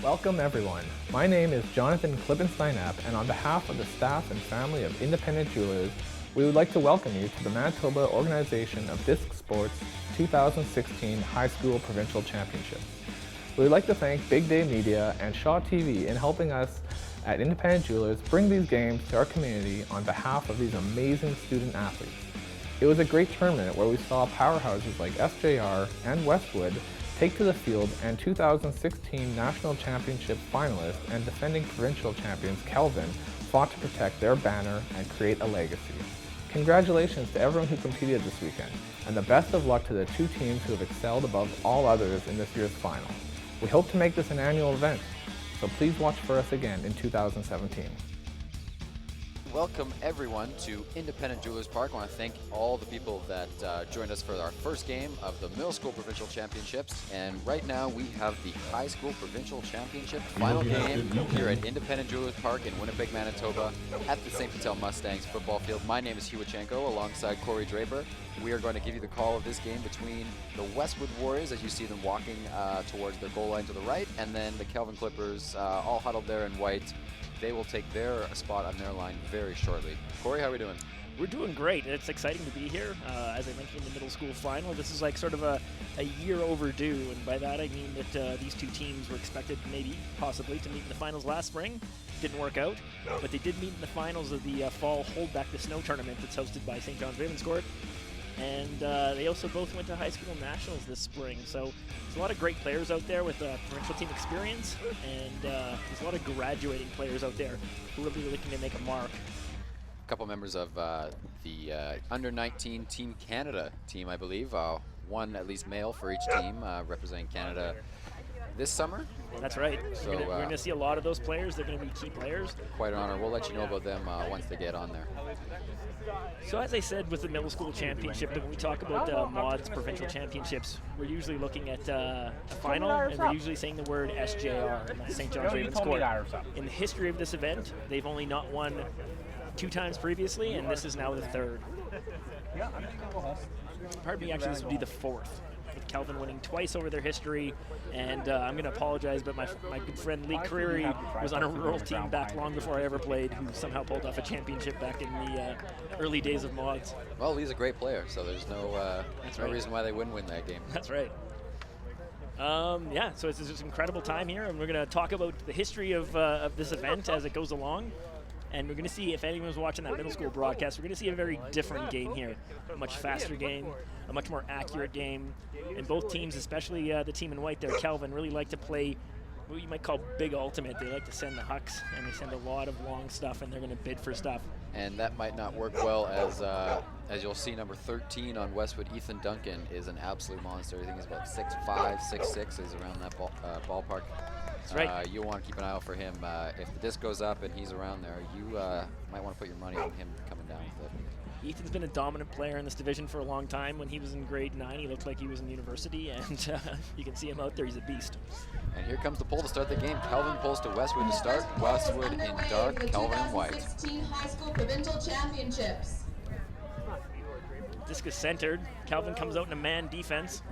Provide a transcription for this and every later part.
Welcome everyone. My name is Jonathan Klippenstein-Epp, and on behalf of the staff and family of Independent Jewelers, we would like to welcome you to the Manitoba Organization of Disc Sports 2016 High School Provincial Championships. We would like to thank Big Day Media and Shaw TV in helping us at Independent Jewelers bring these games to our community on behalf of these amazing student athletes. It was a great tournament where we saw powerhouses like SJR and Westwood take to the field, and 2016 National Championship finalist and defending provincial champions Kelvin fought to protect their banner and create a legacy. Congratulations to everyone who competed this weekend, and the best of luck to the two teams who have excelled above all others in this year's final. We hope to make this an annual event, so please watch for us again in 2017. Welcome everyone to Independent Jewelers Park. I want to thank all the people that joined us for our first game of the Middle School Provincial Championships. And right now we have the High School Provincial Championship final game here at Independent Jewelers Park in Winnipeg, Manitoba at the St. Patel Mustangs football field. My name is Huachenko alongside Corey Draper. We are going to give you the call of this game between the Westwood Warriors, as you see them walking towards their goal line to the right, and then the Kelvin Clippers all huddled there in white. They will take their spot on their line very shortly. Corey, how are we doing? We're doing great. It's exciting to be here. As I mentioned, the middle school final. This is like sort of a year overdue, and by that I mean that these two teams were expected maybe, possibly, to meet in the finals last spring. Didn't work out, but they did meet in the finals of the fall Hold Back the Snow tournament that's hosted by St. John's Ravenscourt. And they also both went to high school nationals this spring. So there's a lot of great players out there with provincial team experience, and there's a lot of graduating players out there who are really looking to make a mark. A couple members of the under-19 Team Canada team, I believe. One at least male for each team representing Canada this summer. That's right. So we're going to see a lot of those players. They're going to be key players. Quite an honor. We'll let you know about them once they get on there. So as I said with the middle school championship, when we talk about MOD's provincial championships, we're usually looking at a final, and we're usually saying the word SJR, and that's St. John's Ravenscourt. In the history of this event, they've only not won 2 times previously, and this is now the 3rd. Pardon me, actually this would be the 4th. With Kelvin winning twice over their history, and I'm going to apologize, but my good friend Lee Creary was on a rural team back long before I ever played, who somehow pulled off a championship back in the early days of mods. Well, Lee's a great player, so there's no reason why they wouldn't win that game. That's right. Yeah, so it's just an incredible time here, and we're going to talk about the history of this event as it goes along. And we're going to see, if anyone's watching that middle school broadcast, we're going to see a very different game here. A much faster game, a much more accurate game. And both teams, especially the team in white there, Kelvin, really like to play what you might call big ultimate. They like to send the hucks, and they send a lot of long stuff, and they're going to bid for stuff. And that might not work well as you'll see, number 13 on Westwood, Ethan Duncan, is an absolute monster. I think he's about 6'5", 6'6", is around that ballpark. That's right. You'll want to keep an eye out for him. If the disc goes up and he's around there, you might want to put your money on him coming down with it. Ethan's been a dominant player in this division for a long time. When he was in grade 9, he looked like he was in university, and you can see him out there. He's a beast. And here comes the pull to start the game. Kelvin pulls to Westwood to start. Westwood in dark, Kelvin in white. 2016 High School Provincial Championships. Disc is centered. Kelvin comes out in a man defense.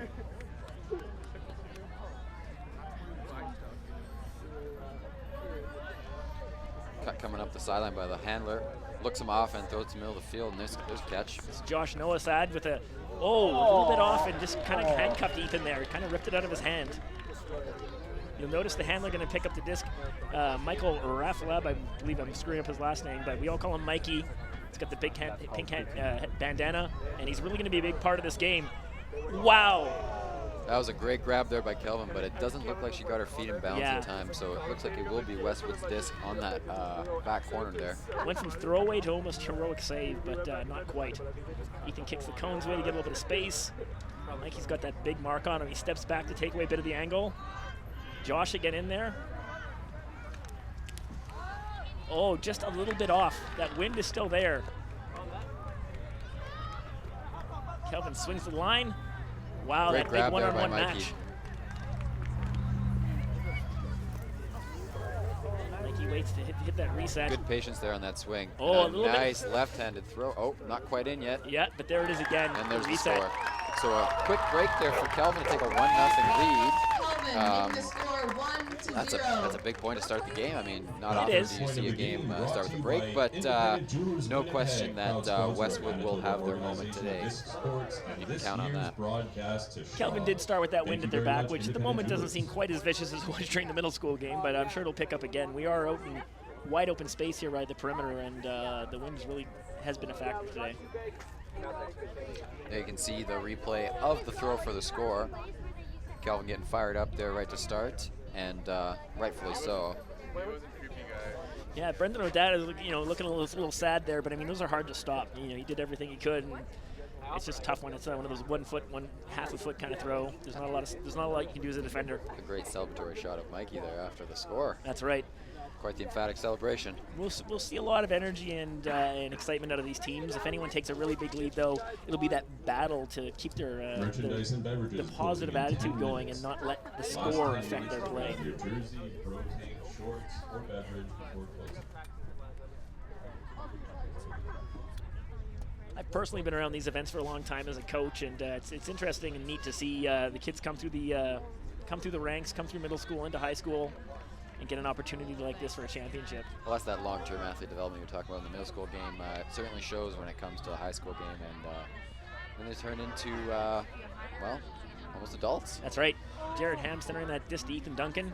Cut coming up the sideline by the handler. Looks him off and throws it to the middle of the field, and there's a catch. It's Josh Noasad with a little bit off and just kind of handcuffed Ethan there. Kind of ripped it out of his hand. You'll notice the handler going to pick up the disc. Michael Rafalab, I believe I'm screwing up his last name, but we all call him Mikey. He's got the big pink bandana, and he's really going to be a big part of this game. Wow. That was a great grab there by Kelvin, but it doesn't look like she got her feet in bounds in time, so it looks like it will be Westwood's disc on that back corner there. Went from throwaway to almost heroic save, but not quite. Ethan kicks the cones away to get a little bit of space. Mikey's got that big mark on him. He steps back to take away a bit of the angle. Josh again in there. Oh, just a little bit off. That wind is still there. Kelvin swings to the line. Wow, great that big one-on-one Mikey. match. Mikey waits to hit that reset. Good patience there on that swing. Oh, and a nice left-handed throw. Oh, not quite in yet. Yeah, but there it is again. And there's the reset. score. So a quick break there for Kelvin to take a 1-0 lead. Kelvin making the score score 1-0. That's a big point to start the game. I mean, not It often is. do you see a game start with a break, but no question that Westwood will have their moment today. You can count on that. Kelvin did start with that wind at their back, which at the moment doesn't seem quite as vicious as it was during the middle school game, but I'm sure it'll pick up again. We are out in wide open space here right at the perimeter, and the wind really has been a factor today. There you can see the replay of the throw for the score. Kelvin getting fired up there right to start, and rightfully so. Yeah, Brendan O'Dad is looking a little sad there, but I mean those are hard to stop. He did everything he could, and it's just tough when it's one of those 1 foot, half a foot kind of throw. There's not a lot you can do as a defender. A great celebratory shot of Mikey there after the score. That's right. Quite the emphatic celebration. We'll see a lot of energy and excitement out of these teams. If anyone takes a really big lead, though, it'll be that battle to keep their the positive attitude going and not let the score affect their play. I've personally been around these events for a long time as a coach, and it's interesting and neat to see the kids come through the ranks, come through middle school into high school, and get an opportunity like this for a championship. Well, that's that long-term athlete development you're talking about in the middle school game. It certainly shows when it comes to a high school game, and then they turn into, well, almost adults. That's right. Jared Ham centering that disc to Ethan Duncan.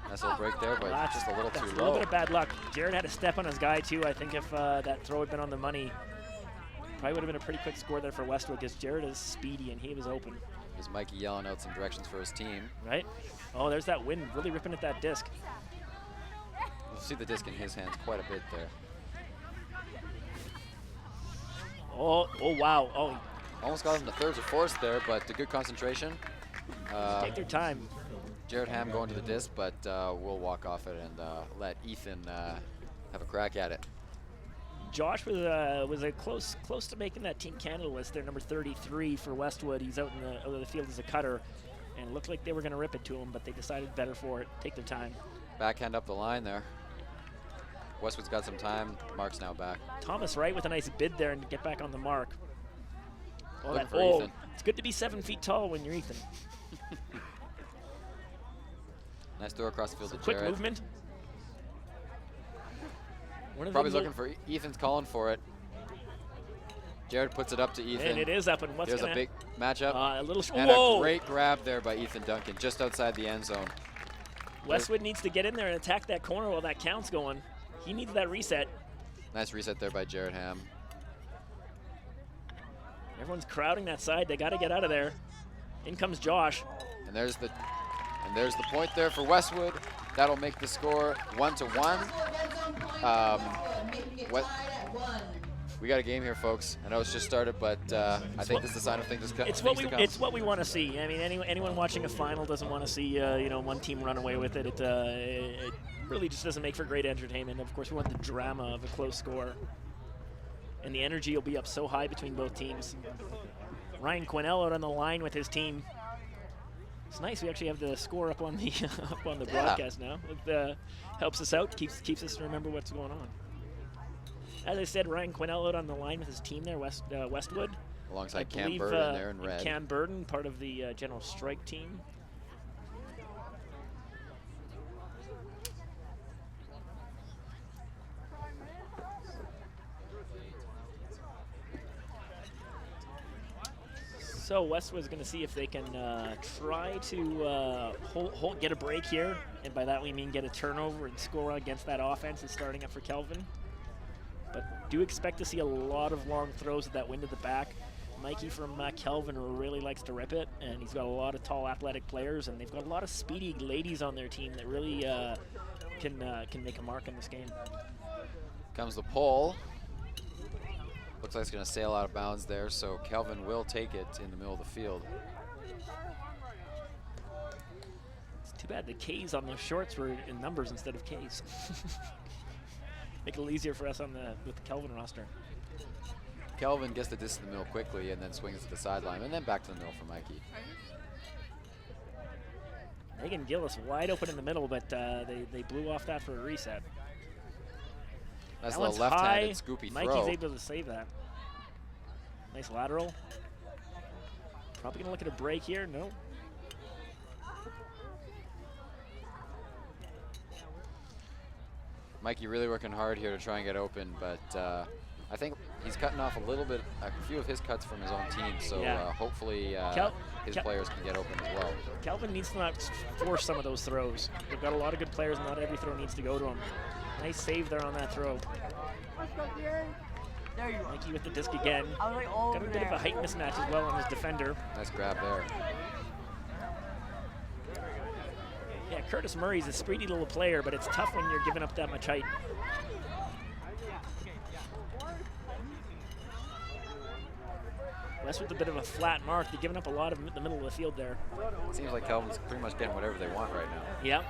Nice little break there, but just a little too low. A little bit of bad luck. Jared had a step on his guy, too. I think if that throw had been on the money, probably would have been a pretty quick score there for Westwood, because Jared is speedy and he was open. There's Mikey yelling out some directions for his team. Right? Oh, there's that wind really ripping at that disc. You'll see the disc in his hands quite a bit there. Oh wow. Oh, almost got him to thirds or fourths there, but a good concentration. Take their time. Jared Ham going to the disc, but we'll walk off it and let Ethan have a crack at it. Josh was close to making that Team Canada list there, number 33 for Westwood. He's out in the field as a cutter, and it looked like they were going to rip it to him, but they decided better for it. Take their time. Backhand up the line there. Westwood's got some time. Mark's now back. Thomas Wright with a nice bid there and get back on the mark. Looking for Ethan. It's good to be 7 feet tall when you're Ethan. Nice throw across the field to Quick Jared. movement. Probably looking for Ethan's calling for it. Jared puts it up to Ethan. And it is up, and what's There's a big matchup. And a great grab there by Ethan Duncan, just outside the end zone. Westwood needs to get in there and attack that corner while that count's going. He needs that reset. Nice reset there by Jared Ham. Everyone's crowding that side. They got to get out of there. In comes Josh. And there's the point there for Westwood. That'll make the score 1-1. We got a game here, folks. I know it's just started, but I think this is a sign of things to come. It's what we want to see. I mean, anyone watching a final doesn't want to see one team run away with it. It really just doesn't make for great entertainment. Of course, we want the drama of a close score, and the energy will be up so high between both teams. Ryan Quinnell out on the line with his team. It's nice we actually have the score up on the broadcast now. It helps us out, keeps us to remember what's going on. As I said, Ryan Quinnell out on the line with his team there, Westwood. Alongside Cam Burden there in red. Cam Burden, part of the General Strike team. So Westwood's going to see if they can try to get a break here, and by that we mean get a turnover and score against that offense that's starting up for Kelvin. But do expect to see a lot of long throws at that wind at the back. Mikey from Kelvin really likes to rip it, and he's got a lot of tall athletic players, and they've got a lot of speedy ladies on their team that really can make a mark in this game. Comes the pole. Looks like it's going to sail out of bounds there, so Kelvin will take it in the middle of the field. It's too bad the K's on the shorts were in numbers instead of K's. Make it a little easier for us with the Kelvin roster. Kelvin gets the disc in the middle quickly and then swings to the sideline and then back to the middle for Mikey. Megan Gillis wide open in the middle, but they blew off that for a reset. Nice little left-handed scoopy throw. Mikey's able to save that. Nice lateral. Probably going to look at a break here. No. Mikey really working hard here to try and get open, but I think he's cutting off a few of his cuts from his own team, so hopefully his players can get open as well. Kelvin needs to not force some of those throws. They've got a lot of good players, and not every throw needs to go to him. Nice save there on that throw. Mikey with the disc again. Got a bit of a height mismatch as well on his defender. Nice grab there. Yeah, Curtis Murray's a speedy little player, but it's tough when you're giving up that much height. Westwood's a bit of a flat mark. They're giving up a lot of the middle of the field there. It seems like Kelvin's pretty much getting whatever they want right now. Yep.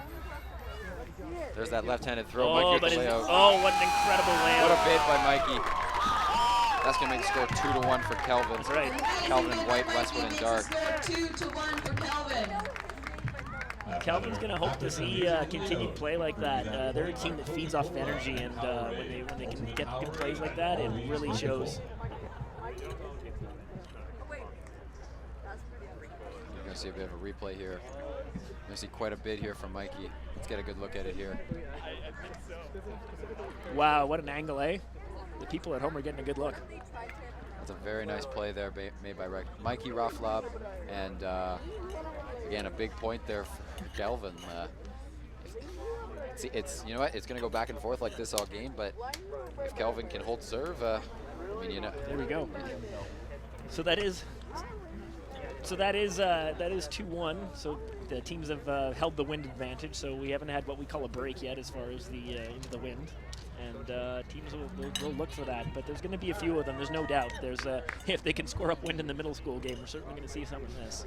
There's that left-handed throw. Oh, Mikey with but the layout. oh, what an incredible layout. What a bait by Mikey. That's going to make the score 2-1 for Kelvin. That's right. Kelvin in white, Westwood in dark. 2-1 for Kelvin. Kelvin's going to hope to see continued play like that. They're a team that feeds off of energy, and when they can get good plays like that, it really shows. You're going to see a bit of a replay here. You're going to see quite a bit here from Mikey. Let's get a good look at it here. Wow, what an angle, eh? The people at home are getting a good look. That's a very nice play there made by Mikey Rafflab, and again, a big point there for Kelvin. It's you know what, it's going to go back and forth like this all game, but if Kelvin can hold serve, I mean, you know. There we go. So that is 2-1. So the teams have held the wind advantage. So we haven't had what we call a break yet as far as the into the wind, and teams will look for that. But there's going to be a few of them. There's no doubt. There's if they can score up wind in the middle school game, we're certainly going to see some of this.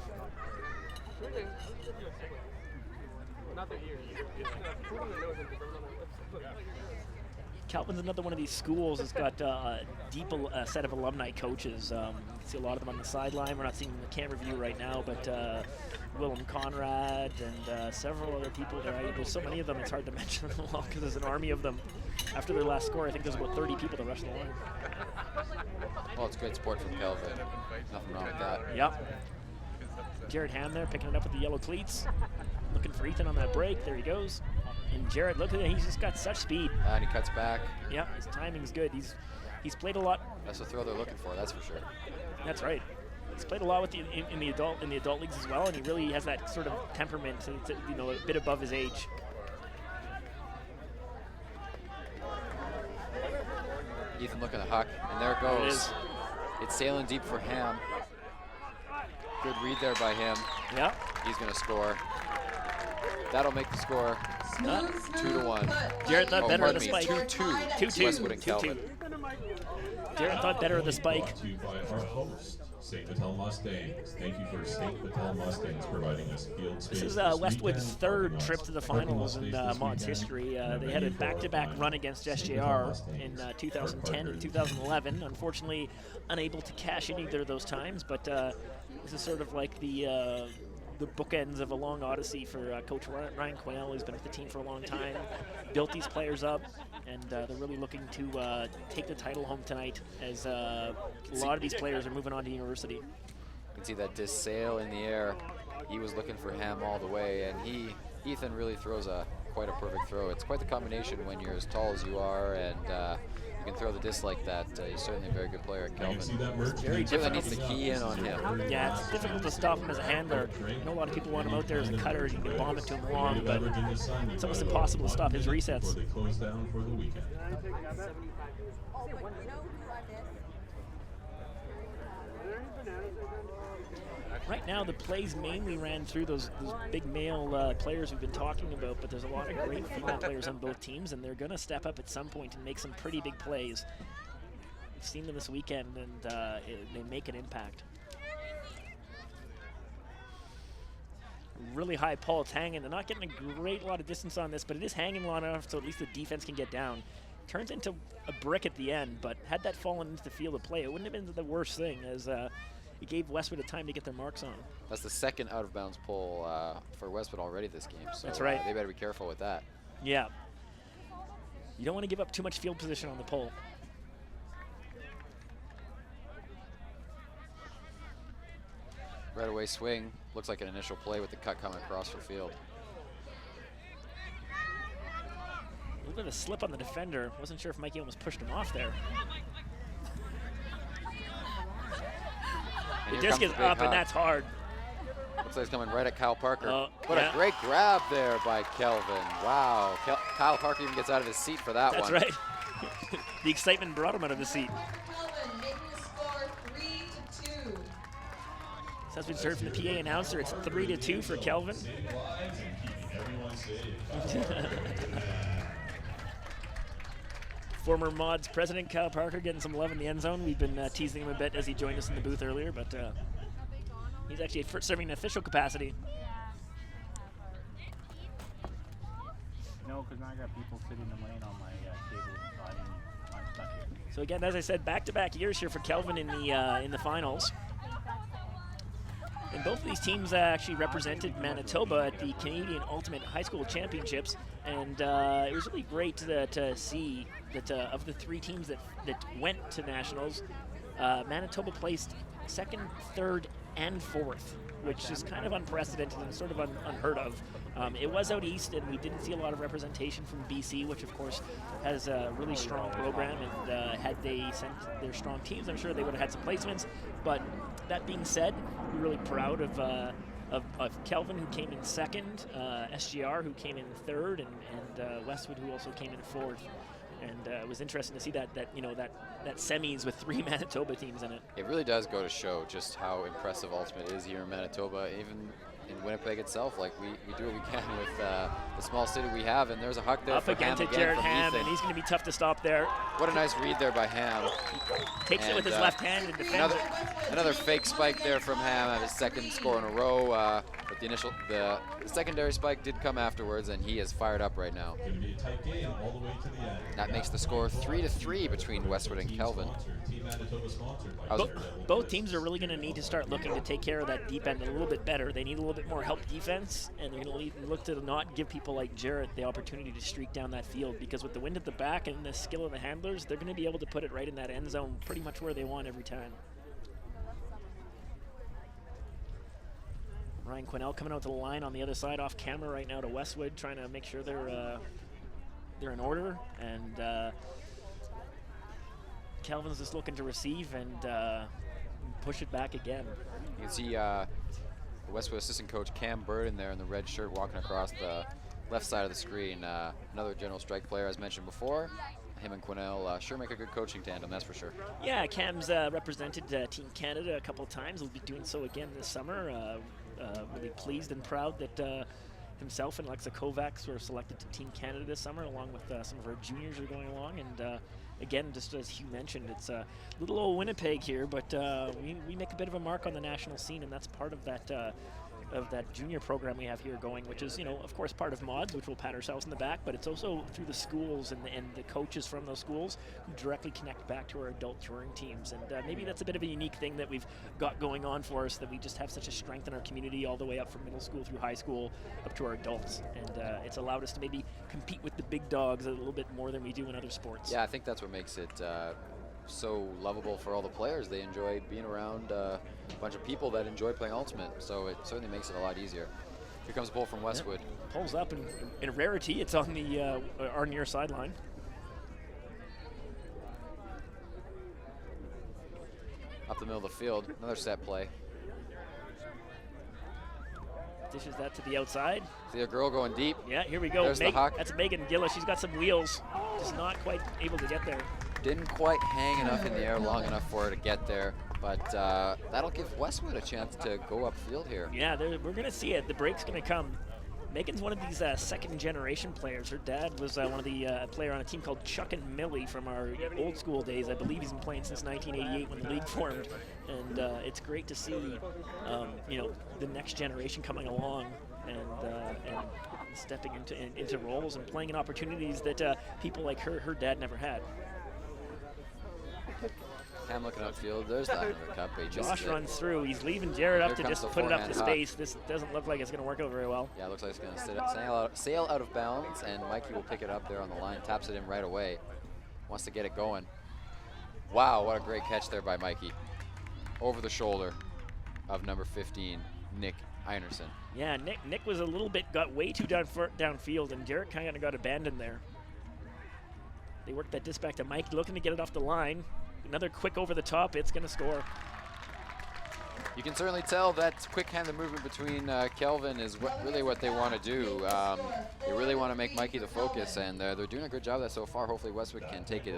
Kelvin's another one of these schools that's got a deep set of alumni coaches. You see a lot of them on the sideline. We're not seeing them in the camera view right now, but Willem Conrad and several other people there. There's so many of them, it's hard to mention them all because there's an army of them. After their last score, I think there's about 30 people to rush the line. Well, it's great support from Kelvin. Nothing wrong with that. Yep. Jared Ham there picking it up with the yellow cleats. Looking for Ethan on that break. There he goes. And Jared, look at him. He's just got such speed. And he cuts back. Yeah, his timing's good. He's played a lot. That's the throw they're looking for, that's for sure. That's right. He's played a lot with in the adult leagues as well, and he really has that sort of temperament, you know, a bit above his age. Ethan looking at the huck, and there it goes. It's sailing deep for Ham. Good read there by him. Yeah. He's going to score. That'll make the score 2-1. Jared thought better of the spike. 2-2. Westwood and Kelvin. Jared thought better of the spike. Brought to you by our host, St. Patel Mustangs. Thank you for St. Patel Mustangs providing us field space. This is Westwood's third trip to the finals in Mott's history. They had a back-to-back run against SJR in 2010 and 2011. Unfortunately, unable to cash in either of those times, but this is sort of like the bookends of a long odyssey for Coach Ryan Quayle, who's been with the team for a long time, built these players up, and they're really looking to take the title home tonight as a lot of these players are moving on to university. You can see that disc sail in the air. He was looking for Ham all the way, and Ethan really throws quite a perfect throw. It's quite the combination when you're as tall as you are, and you can throw the disc like that. He's certainly a very good player at Kelvin. Very difficult. Needs to key in on him. Yeah, it's difficult to stop him as a handler. I know a lot of people want him out there as a cutter, and you can bomb it to him long, but it's almost impossible to stop his resets. They close down for the weekend. Right now, the plays mainly ran through those big male players we've been talking about, but there's a lot of great female players on both teams, and they're going to step up at some point and make some pretty big plays. We've seen them this weekend, and they make an impact. Really high pull. It's hanging. They're not getting a lot of distance on this, but it is hanging long enough so at least the defense can get down. Turns into a brick at the end, but had that fallen into the field of play, it wouldn't have been the worst thing, as it gave Westwood a time to get their marks on. That's the second out-of-bounds pull for Westwood already this game. So that's right. They better be careful with that. Yeah. You don't want to give up too much field position on the pull. Right away swing. Looks like an initial play with the cut coming across the field. little bit of a slip on the defender. Wasn't sure if Mikey almost pushed him off there. And The here disc comes is the big up, and hug. that's hard. Looks like it's coming right at Kyle Parker. What yeah. a great grab there by Kelvin. Wow. Kyle Parker even gets out of his seat for that That's one. right. The excitement brought him out of his seat. Kelvin making the score 3-2. So as we heard from the PA announcer, it's 3-2 for Kelvin. Saving lives and keeping everyone safe. Former Mods president Kyle Parker getting some love in the end zone. We've been teasing him a bit as he joined us in the booth earlier, but he's actually serving in official capacity. No, because now I got people sitting in the lane on my table, so I'm stuck here. So again, as I said, back-to-back years here for Kelvin in the finals. And both of these teams actually represented Manitoba at the Canadian Ultimate High School Championships, and it was really great to see that of the three teams that went to nationals, Manitoba placed second, third, and fourth, which is kind of unprecedented and sort of unheard of. It was out east, and we didn't see a lot of representation from BC, which of course has a really strong program, and had they sent their strong teams, I'm sure they would have had some placements. But that being said, we're really proud of Kelvin, who came in second, SGR, who came in third, and Westwood, who also came in fourth. And it was interesting to see that semis with three Manitoba teams in it. It really does go to show just how impressive Ultimate is here in Manitoba, even in Winnipeg itself. Like we do what we can with the small city we have, and there's a huck there Up for again Ham to Jared from Ham, Ethan. and he's going to be tough to stop there. What a nice read there by Ham. Takes it with his left hand and defends it. Another fake spike there from Ham, his second score in a row. But the secondary spike did come afterwards, and he is fired up right now. Gonna be a tight game all the way to the end. That makes the score 3-3 between Westwood and Kelvin. Team Manitoba sponsored by Both teams are really going to need to start looking to take care of that deep end a little bit better. They need a little bit more help defense, and they're going to look to not give people like Jarrett the opportunity to streak down that field, because with the wind at the back and the skill of the handlers, they're going to be able to put it right in that end zone pretty much where they want every time. Ryan Quinnell coming out to the line on the other side off camera right now to Westwood, trying to make sure they're in order, and Kelvin's just looking to receive and push it back again. You can see the Westwood assistant coach Cam Burden there in the red shirt walking across the left side of the screen. Another general strike player, as mentioned before. Him and Quinnell sure make a good coaching tandem, that's for sure. Yeah, Cam's represented Team Canada a couple of times. He'll be doing so again this summer. Really pleased and proud that himself and Alexa Kovacs were selected to Team Canada this summer, along with some of our juniors are going along. And again, just as Hugh mentioned, it's a little old Winnipeg here, but we make a bit of a mark on the national scene, and that's part of that junior program we have here going, which is, of course, part of Mods, which we'll pat ourselves in the back, but it's also through the schools and the coaches from those schools who directly connect back to our adult touring teams. And maybe that's a bit of a unique thing that we've got going on for us, that we just have such a strength in our community all the way up from middle school through high school up to our adults. And it's allowed us to maybe compete with the big dogs a little bit more than we do in other sports. Yeah, I think that's what makes it so lovable for all the players. They enjoy being around a bunch of people that enjoy playing Ultimate, so it certainly makes it a lot easier. Here comes a pull from Westwood. Yep. Pulls up, and in rarity, it's on the our near sideline. Up the middle of the field, another set play. Dishes that to the outside. See a girl going deep. Yeah, here we go. There's the huck. That's Megan Gillis. She's got some wheels. Just not quite able to get there. Didn't quite hang enough in the air long enough for her to get there, but that'll give Westwood a chance to go upfield here. Yeah, we're going to see it. The break's going to come. Megan's one of these second-generation players. Her dad was one of the player on a team called Chuck and Millie from our old school days. I believe he's been playing since 1988 when the league formed, and it's great to see the next generation coming along and stepping into roles and playing in opportunities that people like her dad never had. Cam looking upfield. There's the Hanover Cup. Josh runs through. He's leaving Jared up Here to comes just the put it up to forehand space. This doesn't look like it's going to work out very well. Yeah, it looks like it's going to sail out of bounds, and Mikey will pick it up there on the line, taps it in right away. Wants to get it going. Wow, what a great catch there by Mikey. Over the shoulder of number 15, Nick Einerson. Yeah, Nick was a little bit, got way too downfield, and Jared kind of got abandoned there. They work that disc back to Mike, looking to get it off the line. Another quick over the top, it's going to score. You can certainly tell that quick-handed movement between Kelvin is really what they want to do. They really want to make Mikey the focus, and they're doing a good job of that so far. Hopefully Westwood can take it,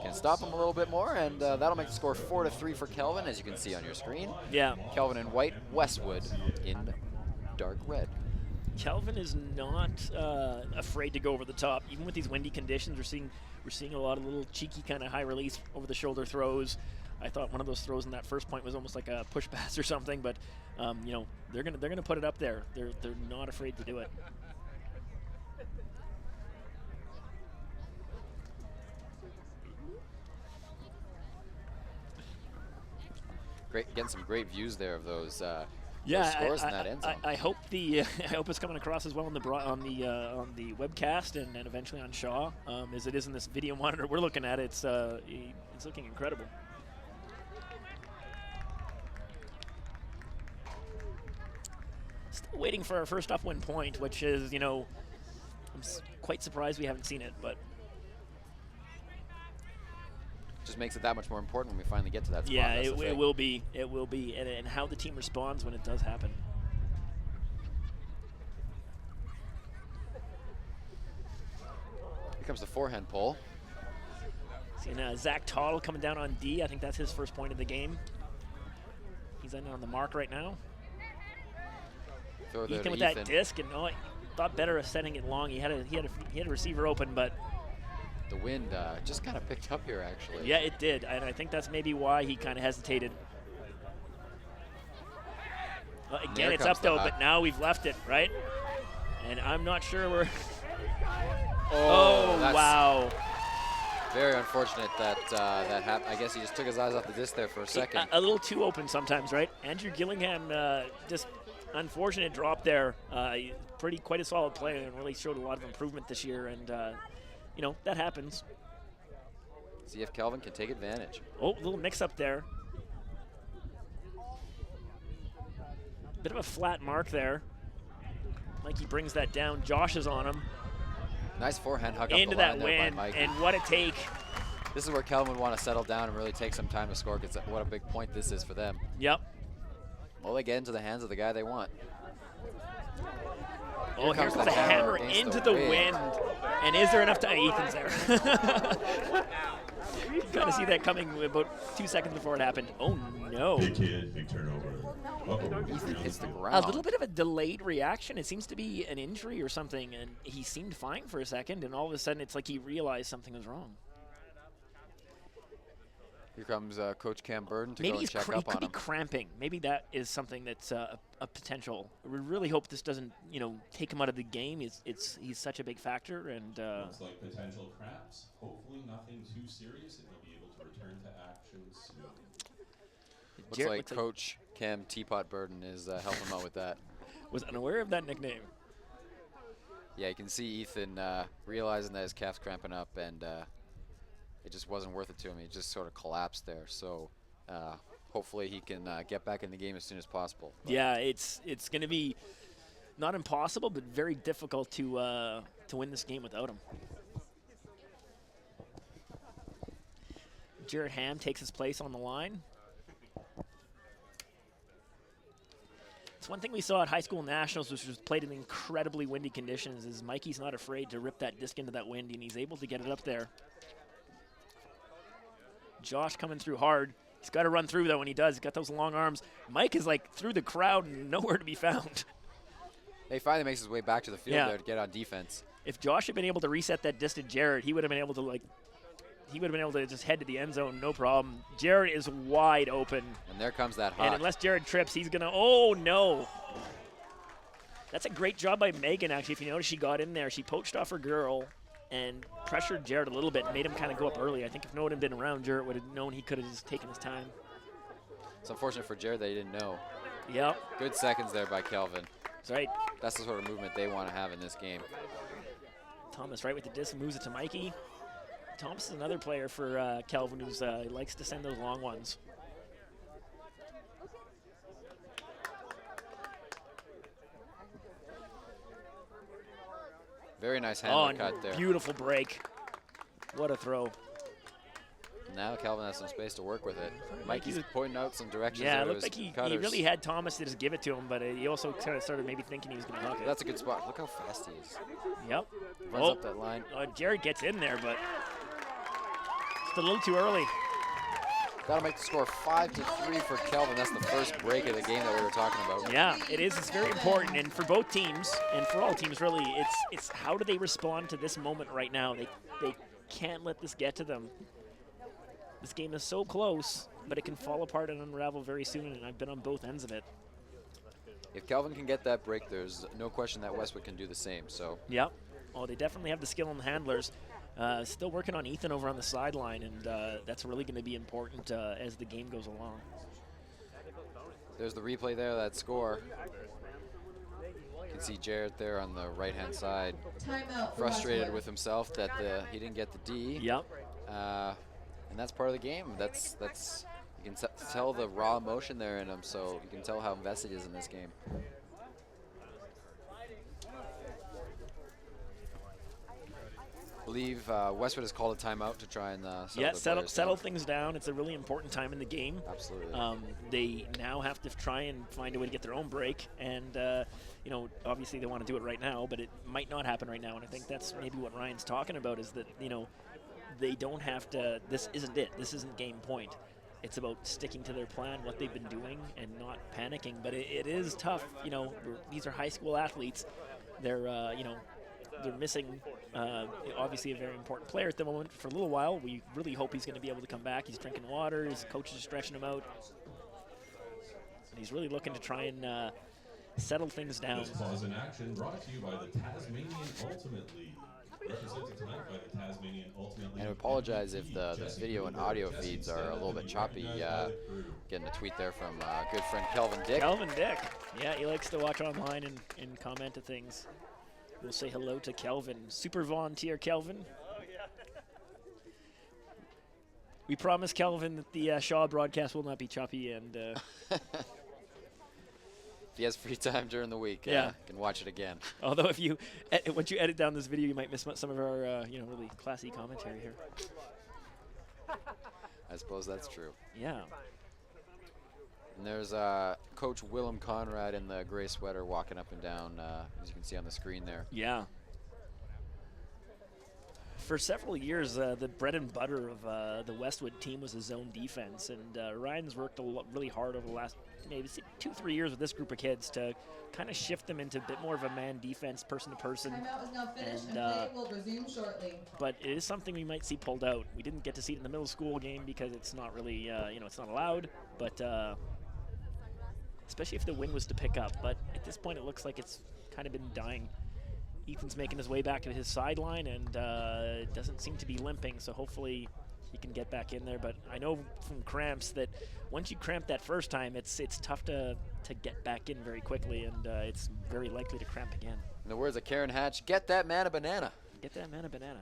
can stop him a little bit more, and that'll make the score 4-3 for Kelvin, as you can see on your screen. Yeah. Kelvin in white, Westwood in dark red. Kelvin is not afraid to go over the top. Even with these windy conditions, we're seeing a lot of little cheeky kind of high release over the shoulder throws. I thought one of those throws in that first point was almost like a push pass or something, but you know, they're gonna put it up there. They're not afraid to do it. Great, getting some great views there of those. Yeah, scores in that end zone. I hope I hope it's coming across as well on the webcast and eventually on Shaw as it is in this video monitor we're looking at. It's looking incredible. Still waiting for our first upwind point, which is, you know, I'm quite surprised we haven't seen it, but just makes it that much more important when we finally get to that spot. yeah, it will be. It will be, and how the team responds when it does happen. Here comes the forehand pull. Seeing Zach Tottle coming down on D. I think that's his first point of the game. He's in on the mark right now. Throw there Ethan to with that disc, and I thought better of setting it long. He had a receiver open, but The wind just kind of picked up here, actually. yeah, it did, and I think that's maybe why he kind of hesitated. Well, again, There it's comes up the though, hut. but now we've left it, right? And I'm not sure we're. Oh, that's wow! very unfortunate that that happened. I guess he just took his eyes off the disc there for a second. A little too open sometimes, right? Andrew Gillingham, just unfortunate drop there. Quite a solid player and really showed a lot of improvement this year, and you know, that happens. See if Kelvin can take advantage. Oh, a little mix-up there. Bit of a flat mark there. Mikey brings that down. Josh is on him. Nice forehand hug up Into the that line there by wind, Mike. and what a take. This is where Kelvin would want to settle down and really take some time to score, because what a big point this is for them. Yep. Well, they get into the hands of the guy they want. Oh, here comes the hammer into the wind. And is there enough time? Ethan's there. You kind of see that coming about 2 seconds before it happened. Oh, no. Big kid, big turnover. Ethan hits the A ground. little bit of a delayed reaction. It seems to be an injury or something, and he seemed fine for a second, and all of a sudden it's like he realized something was wrong. Here comes Coach Cam Burden to Maybe go and check he up could on be him. cramping. Maybe that is something that's a potential. We really hope this doesn't, you know, take him out of the game. He's such a big factor, and Looks like potential cramps. Hopefully nothing too serious, and he'll be able to return to action soon. Looks Jared like looks like- Coach Cam Teapot Burden is helping him out with that. was unaware of that nickname. Yeah, you can see Ethan realizing that his calf's cramping up, and it just wasn't worth it to him. He just sort of collapsed there. So hopefully he can get back in the game as soon as possible. Yeah, it's going to be not impossible, but very difficult to win this game without him. Jared Ham takes his place on the line. It's one thing we saw at high school nationals, which was played in incredibly windy conditions, is Mikey's not afraid to rip that disc into that wind, and he's able to get it up there. Josh coming through hard. He's got to run through, though, when he does. He's got those long arms. Mike is, like, through the crowd and nowhere to be found. He finally makes his way back to the field Yeah. there to get on defense. If Josh had been able to reset that disc to Jared, he would have been able to, just head to the end zone, no problem. Jared is wide open. And there comes that And hot. unless Jared trips, he's going to, oh, no. That's a great job by Megan, actually. If you notice, she got in there. She poached off her girl and pressured Jared a little bit and made him kind of go up early. I think if no one had been around, Jared would have known he could have just taken his time. It's unfortunate for Jared that he didn't know. Yep, Good seconds there by Kelvin. that's right. That's the sort of movement they want to have in this game. Thomas right with the disc, moves it to Mikey. Thomas is another player for Kelvin who likes to send those long ones. Very nice Oh, hand cut there. beautiful break. What a throw. Now Kelvin has some space to work with it. Mikey's pointing out some directions. Yeah, there it to looked like his he cutters. really had Thomas to just give it to him, but he also kind of started maybe thinking he was going to hook it. That's a good spot. Look how fast he is. Yep. Runs up that line. Jared gets in there, but just a little too early. Got to make the score 5-3 for Kelvin. That's the first break of the game that we were talking about. Yeah, it is. It's very important, and for both teams, and for all teams really, it's how do they respond to this moment right now? They can't let this get to them. This game is so close, but it can fall apart and unravel very soon, and I've been on both ends of it. If Kelvin can get that break, there's no question that Westwood can do the same. So. Yep. Oh, they definitely have the skill and the handlers. Still working on Ethan over on the sideline, and that's really going to be important as the game goes along. There's the replay there, that score. You can see Jared there on the right-hand side, frustrated with himself that he didn't get the D. Yep. And that's part of the game. That's you can tell the raw emotion there in him, so you can tell how invested he is in this game. I believe Westwood has called a timeout to try and settle things down. It's a really important time in the game. Absolutely. They now have to try and find a way to get their own break, and you know, obviously they want to do it right now, but it might not happen right now. And I think that's maybe what Ryan's talking about, is that, you know, they don't have to. This isn't it. This isn't game point. It's about sticking to their plan, what they've been doing, and not panicking. But it is tough. You know, these are high school athletes. They're you know, they're missing obviously a very important player at the moment for a little while. We really hope he's going to be able to come back. He's drinking water. His coach is stretching him out. And he's really looking to try and settle things down. This pause in action brought to you by the Tasmanian Ultimate League. Represented tonight by the Tasmanian Ultimate League. And I apologize if the video and audio feeds are a little bit choppy. Getting a tweet there from good friend Kelvin Dick. Kelvin Dick. Yeah, he likes to watch online and comment to things. We'll say hello to Kelvin. Super volunteer Kelvin. We promise Kelvin that the Shaw broadcast will not be choppy, and if he has free time during the week, yeah, can watch it again. Although if you once you edit down this video, you might miss some of our you know, really classy commentary here. I suppose that's true. Yeah. And there's Coach Willem Conrad in the gray sweater walking up and down, as you can see on the screen there. Yeah. For several years, the bread and butter of the Westwood team was a zone defense, and Ryan's worked really hard over the last maybe 2-3 years with this group of kids to kind of shift them into a bit more of a man defense, person to person. Timeout is now finished, and play will resume shortly. But it is something we might see pulled out. We didn't get to see it in the middle school game because it's not really, you know, it's not allowed. But especially if the wind was to pick up. But at this point, it looks like it's kind of been dying. Ethan's making his way back to his sideline, and it doesn't seem to be limping, so hopefully he can get back in there. But I know from cramps that once you cramp that first time, it's tough to get back in very quickly, and it's very likely to cramp again. In the words of Karen Hatch, get that man a banana. Get that man a banana.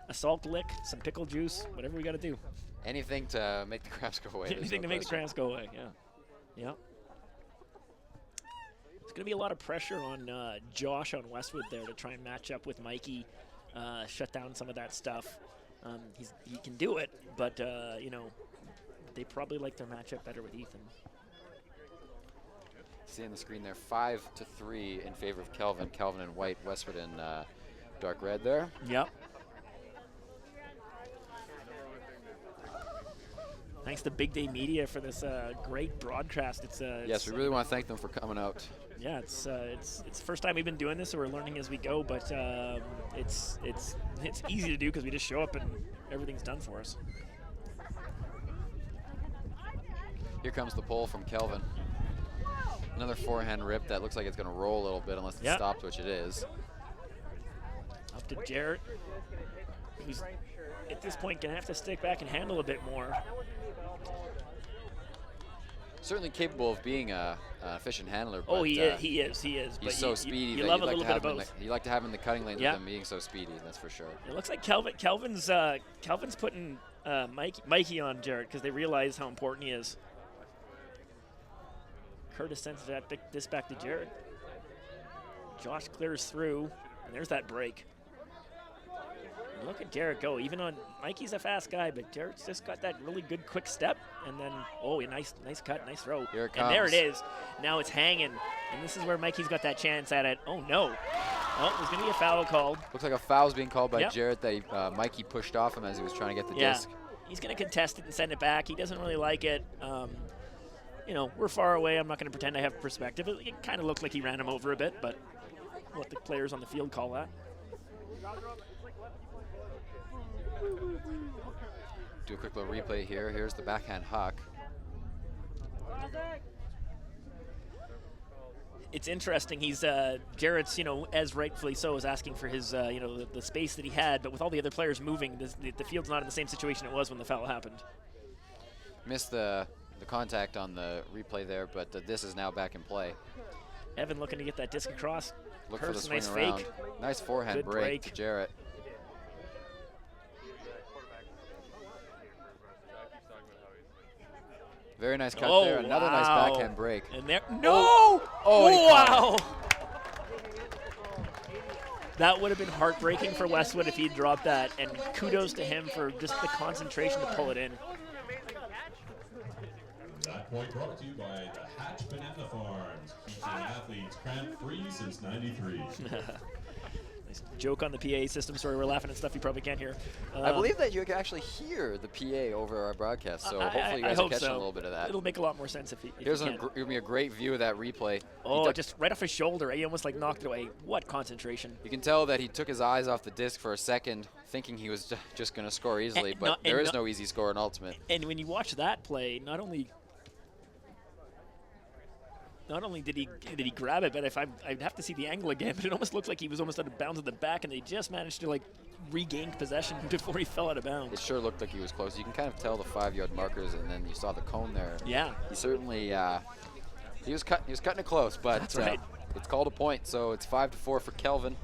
A salt lick, some pickle juice, whatever we got to do. Anything to make the cramps go away. Anything to make the cramps go away, yeah. Yeah. There's going to be a lot of pressure on Josh on Westwood there to try and match up with Mikey, shut down some of that stuff. He can do it, but, you know, they probably like their matchup better with Ethan. See on the screen there, 5-3 in favor of Kelvin. Kelvin in white, Westwood in dark red there. Yep. Thanks to Big Day Media for this great broadcast. Yes, we really want to thank them for coming out. Yeah, it's the first time we've been doing this, so we're learning as we go. But it's easy to do because we just show up and everything's done for us. Here comes the pull from Kelvin. Another forehand rip that looks like it's going to roll a little bit unless it stops, which it is. Up to Jarrett, who's at this point going to have to stick back and handle a bit more. Certainly capable of being an efficient handler. Oh, but, he is. He's but so speedy. You love a little bit of both. both. You like to have him in the cutting lanes with him being so speedy, that's for sure. It looks like Kelvin's putting Mikey on Jarrett because they realize how important he is. Curtis sends this back to Jarrett. Josh clears through, and there's that break. Look at Jarrett go. Even on Mikey's a fast guy, but Jarrett's just got that really good quick step. And then, oh, a nice cut, nice throw. Here it comes. And there it is. Now it's hanging. And this is where Mikey's got that chance at it. Oh, no. Oh, there's going to be a foul called. Looks like a foul's being called by Yep. Jarrett that Mikey pushed off him as he was trying to get the Yeah. disc. He's going to contest it and send it back. He doesn't really like it. You know, we're far away. I'm not going to pretend I have perspective. It kind of looked like he ran him over a bit, but I'll let the players on the field call that. Do a quick little replay here. Here's the backhand huck. It's interesting. He's Jarrett's, you know, as rightfully so, is asking for his, you know, the space that he had. But with all the other players moving, the field's not in the same situation it was when the foul happened. Missed the contact on the replay there, but this is now back in play. Evan looking to get that disc across. Look for the Curse, swing nice around. fake. Nice forehand Good break break. to Jarrett. Very nice cut Oh, there. Another nice wow. backhand break. And there, no! Oh, and he caught Wow! That would have been heartbreaking for Westwood if he'd dropped that, and kudos to him for just the concentration to pull it in. That point brought to you by the Hatch Banana Farms, featuring athletes cramp-free since '93. Nice joke on the PA system. Sorry, we're laughing at stuff you probably can't hear. I believe that you can actually hear the PA over our broadcast, so hopefully you I guys are hope catching so. a little bit of that. It'll make a lot more sense if you Here's can. give me a great view of that replay. Oh, just right off his shoulder. He almost like knocked it away. What concentration. You can tell that he took his eyes off the disc for a second, thinking he was just going to score easily, And but there is no easy score in Ultimate. And when you watch that play, not only did he grab it, but I'd have to see the angle again. But it almost looked like he was almost out of bounds at the back, and they just managed to like regain possession before he fell out of bounds. It sure looked like he was close. You can kind of tell the 5-yard markers, and then you saw the cone there. Yeah. He certainly he was cutting it close, but That's right. It's called a point, so it's 5-4 for Kelvin.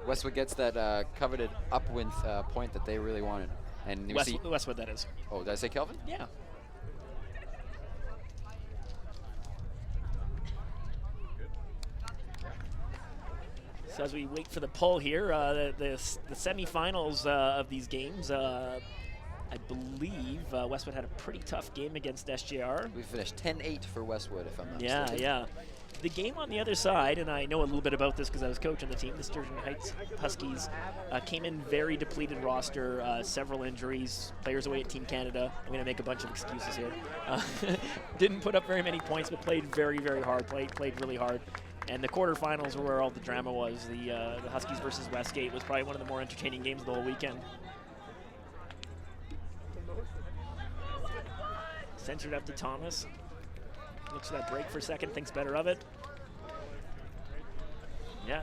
Westwood gets that coveted upwind point that they really wanted. And you see, Westwood, that is. oh, did I say Kelvin? Yeah. So as we wait for the pull here, the semifinals of these games, I believe Westwood had a pretty tough game against SJR. We finished 10-8 for Westwood, if I'm not Yeah, mistaken. yeah. The game on the other side, and I know a little bit about this because I was coaching the team, the Sturgeon Heights Huskies, came in very depleted roster, several injuries, players away at Team Canada. I'm going to make a bunch of excuses here. Didn't put up very many points, but played very, very hard, played really hard. And the quarterfinals were where all the drama was. The Huskies versus Westgate was probably one of the more entertaining games of the whole weekend. Centered up to Thomas. Looks at that break for a second, thinks better of it. Yeah.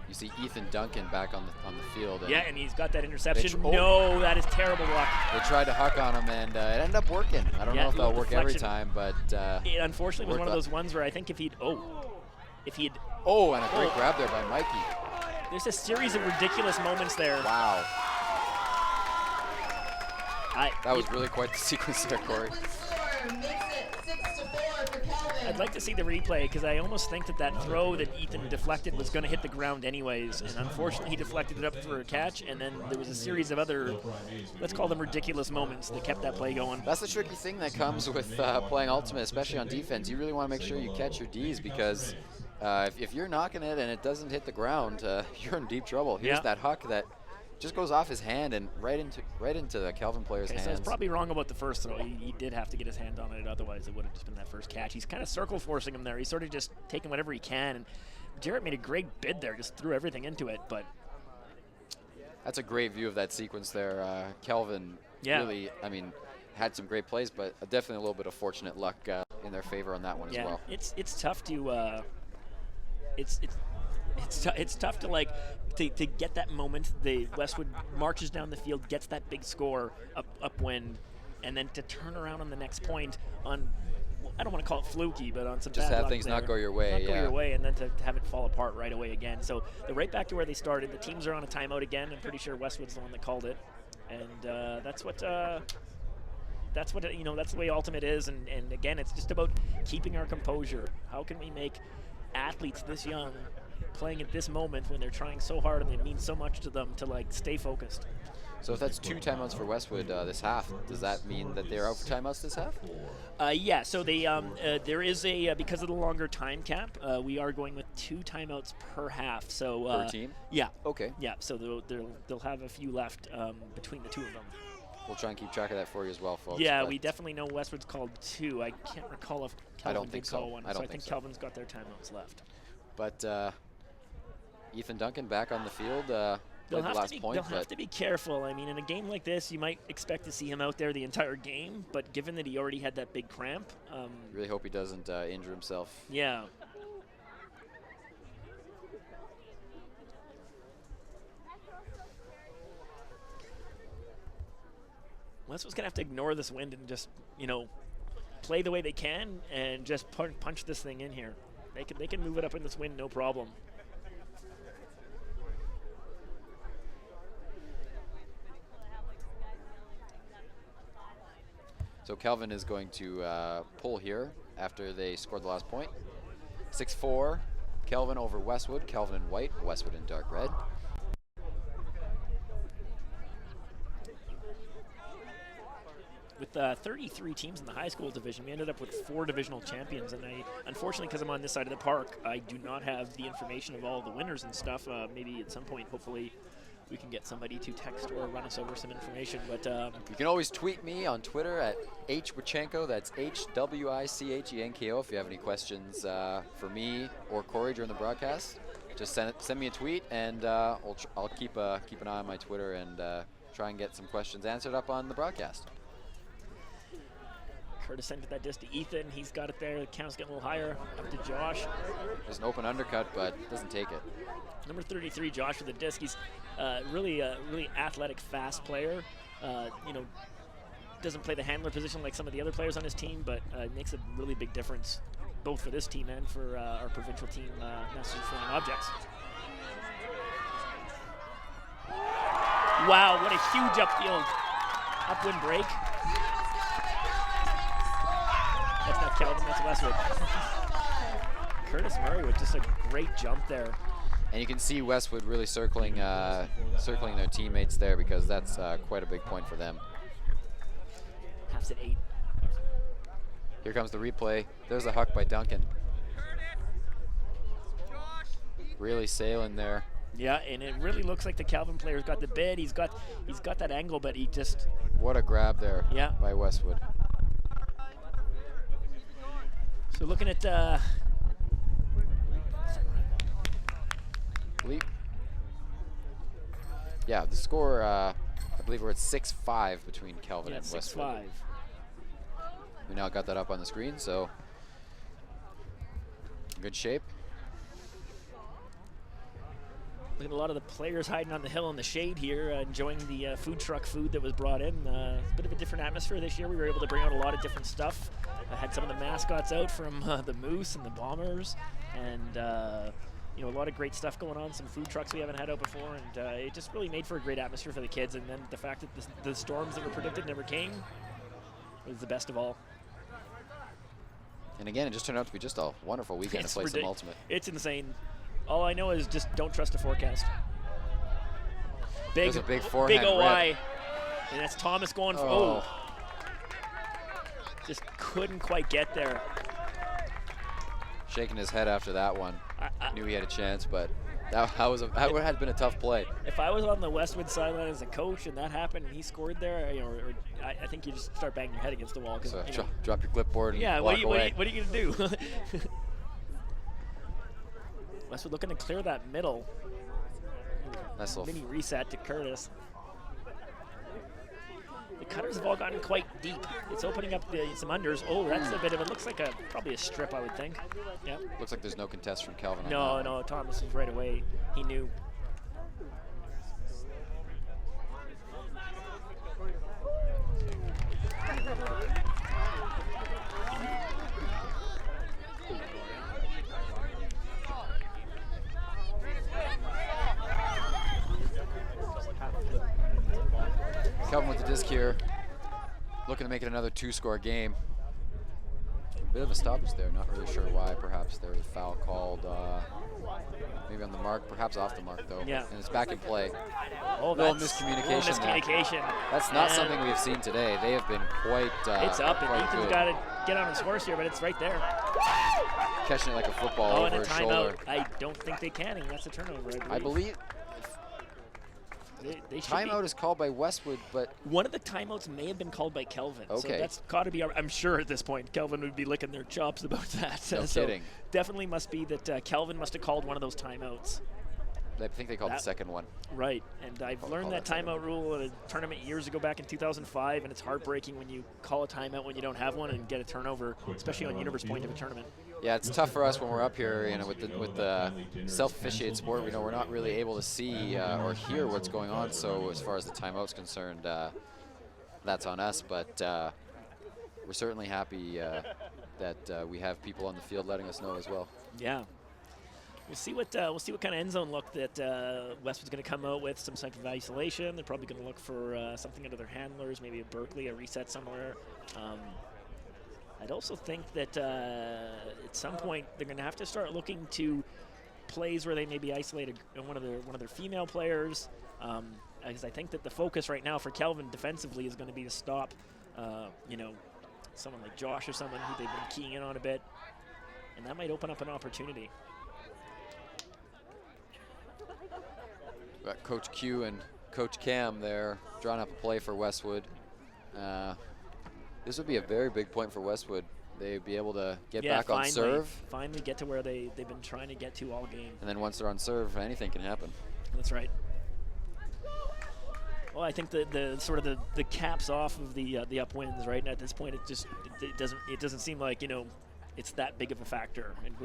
You see Ethan Duncan back on the field. And Yeah, and he's got that interception. Oh. No, that is terrible luck. they tried to huck on him, and it ended up working. I don't Yeah, know if that'll little work every deflection. time, but It unfortunately was worked one of out. those ones where I think if he'd and and a great grab there by Mikey. there's a series of ridiculous moments there. Wow, that was really quite the sequence there, Corey. Kelvin score makes it 6-4 for Kelvin. I'd like to see the replay because I almost think that throw that Ethan deflected was going to hit the ground anyways, and unfortunately he deflected it up for a catch, and then there was a series of other, let's call them ridiculous moments that kept that play going. That's the tricky thing that comes with playing Ultimate, especially on defense. You really want to make sure you catch your Ds because if you're knocking it and it doesn't hit the ground, you're in deep trouble. Here's Yeah. that huck that just goes off his hand and right into the Kelvin player's Okay, hands. so it's probably wrong about the first throw. He did have to get his hand on it, otherwise it would have just been that first catch. He's kind of circle forcing him there. He's sort of just taking whatever he can, and Jarrett made a great bid there, just threw everything into it, but That's a great view of that sequence there. Kelvin really, had some great plays, but definitely a little bit of fortunate luck in their favor on that one as well. It's tough to it's tough to like to get that moment. The Westwood marches down the field, gets that big score upwind, and then to turn around on the next point on, I don't want to call it fluky, but on some Just bad have luck things not there. go your way, Not go yeah. your way, and then to have it fall apart right away again. So they're right back to where they started. The teams are on a timeout again. I'm pretty sure Westwood's the one that called it, and that's what that's the way Ultimate is. And again, it's just about keeping our composure. How can we make athletes this young playing at this moment when they're trying so hard and it means so much to them to like stay focused. So if that's 2 timeouts for Westwood this half, does that mean that they're out for timeouts this half? Yeah, so they there is a because of the longer time cap, we are going with 2 timeouts per half. So Per team? Yeah. Okay. Yeah. So they'll have a few left between the two of them. We'll try and keep track of that for you as well, folks. Yeah, we definitely know Westwood's called 2. I can't recall if Kelvin I don't think did call so. one. I don't I think think so. Kelvin's got their timeouts left. But Ethan Duncan back on the field. They'll Played the last point, have to be careful. I mean, in a game like this, you might expect to see him out there the entire game, but given that he already had that big cramp, really hope he doesn't injure himself. yeah. Westwood's going to have to ignore this wind and just, play the way they can and just punch this thing in here. They can move it up in this wind, no problem. So Kelvin is going to pull here after they scored the last point. 6-4, Kelvin over Westwood. Kelvin in white, Westwood in dark red. With 33 teams in the high school division, we ended up with 4 divisional champions, and unfortunately, because I'm on this side of the park, I do not have the information of all the winners and stuff. Maybe at some point, hopefully, we can get somebody to text or run us over some information. But you can always tweet me on Twitter at HWichenko. That's HWICHENKO. If you have any questions for me or Corey during the broadcast, just send me a tweet, and I'll keep an eye on my Twitter and try and get some questions answered up on the broadcast. Curtis sent that disc to Ethan. He's got it there. The count's getting a little higher. Up to Josh. There's an open undercut, but doesn't take it. Number 33, Josh with the disc. He's really athletic, fast player. Doesn't play the handler position like some of the other players on his team, but makes a really big difference, both for this team and for our provincial team, Masters Flying Objects. Wow, what a huge upwind break. That's not Kelvin, that's Westwood. Curtis Murray with just a great jump there. And you can see Westwood really circling their teammates there, because that's quite a big point for them. Half's at 8. Here comes the replay. There's a huck by Duncan. Really sailing there. Yeah, and it really looks like the Kelvin player's got the bid. He's got that angle, but he just... What a grab there by Westwood. So looking at yeah, the score, I believe we're at 6-5 between Kelvin and Westwood. 6-5. We now got that up on the screen, so good shape. Look at a lot of the players hiding on the hill in the shade here, enjoying the food truck food that was brought in. A bit of a different atmosphere this year. We were able to bring out a lot of different stuff. I had some of the mascots out from the Moose and the Bombers, and a lot of great stuff going on. Some food trucks we haven't had out before, and it just really made for a great atmosphere for the kids. And then the fact that the storms that were predicted never came was the best of all. And again, it just turned out to be just a wonderful weekend to play some Ultimate. It's insane. All I know is just don't trust the forecast. There's a big forehand big OI. rip. And that's Thomas going for, just couldn't quite get there. Shaking his head after that one. Knew he had a chance, but that would have been a tough play. If I was on the Westwood sideline as a coach and that happened and he scored there, I think you just start banging your head against the wall. So drop your clipboard and walk away. What are you going to do? Westwood looking to clear that middle. Nice little mini reset to Curtis. The cutters have all gotten quite deep. It's opening up some unders. Oh, that's a bit of it. Looks like probably a strip, I would think. Yeah. Looks like there's no contest from Kelvin. No, Thomas was right away. He knew. Kelvin with the disc here, looking to make it another 2-score game. A bit of a stoppage there, not really sure why. Perhaps there was a foul called, maybe maybe on the mark, perhaps off the mark though. Yeah. And it's back in play. Oh, Little that's miscommunication little there. miscommunication. That's not And something we've seen today. They have been quite it's up, and quite Ethan's good. got to get on his horse here, but it's right there. Catching it like a football Oh, over and a his timeout. shoulder. I don't think they can, and that's a turnover, I believe They should timeout is called by Westwood, but one of the timeouts may have been called by Kelvin. So Okay. that's got to be, I'm sure at this point, Kelvin would be licking their chops about that. No So kidding. definitely must be that Kelvin must have called one of those timeouts. I think they called the second one. Right, and I've learned call that that second timeout rule at a tournament years ago back in 2005, and it's heartbreaking when you call a timeout when you don't have one and get a turnover, especially on Universe Point of a tournament. Yeah, it's tough for us when we're up here, with the self-officiated sport. We know we're not really able to see or hear what's going on. So as far as the timeout's concerned, that's on us. But we're certainly happy that we have people on the field letting us know as well. Yeah. We'll see what kind of end zone look that Westwood's going to come out with. Some type of isolation. They're probably going to look for something under their handlers, maybe a Berkeley, a reset somewhere. I'd also think that at some point they're going to have to start looking to plays where they maybe isolate one of their female players, because I think that the focus right now for Kelvin defensively is going to be to stop, someone like Josh or someone who they've been keying in on a bit, and that might open up an opportunity. Got Coach Q and Coach Cam there drawing up a play for Westwood. This would be a very big point for Westwood. They'd be able to get back on serve. Finally get to where they've been trying to get to all game. And then once they're on serve, anything can happen. That's right. Well, I think the caps off of the upwinds, right? And at this point, it doesn't seem like it's that big of a factor. And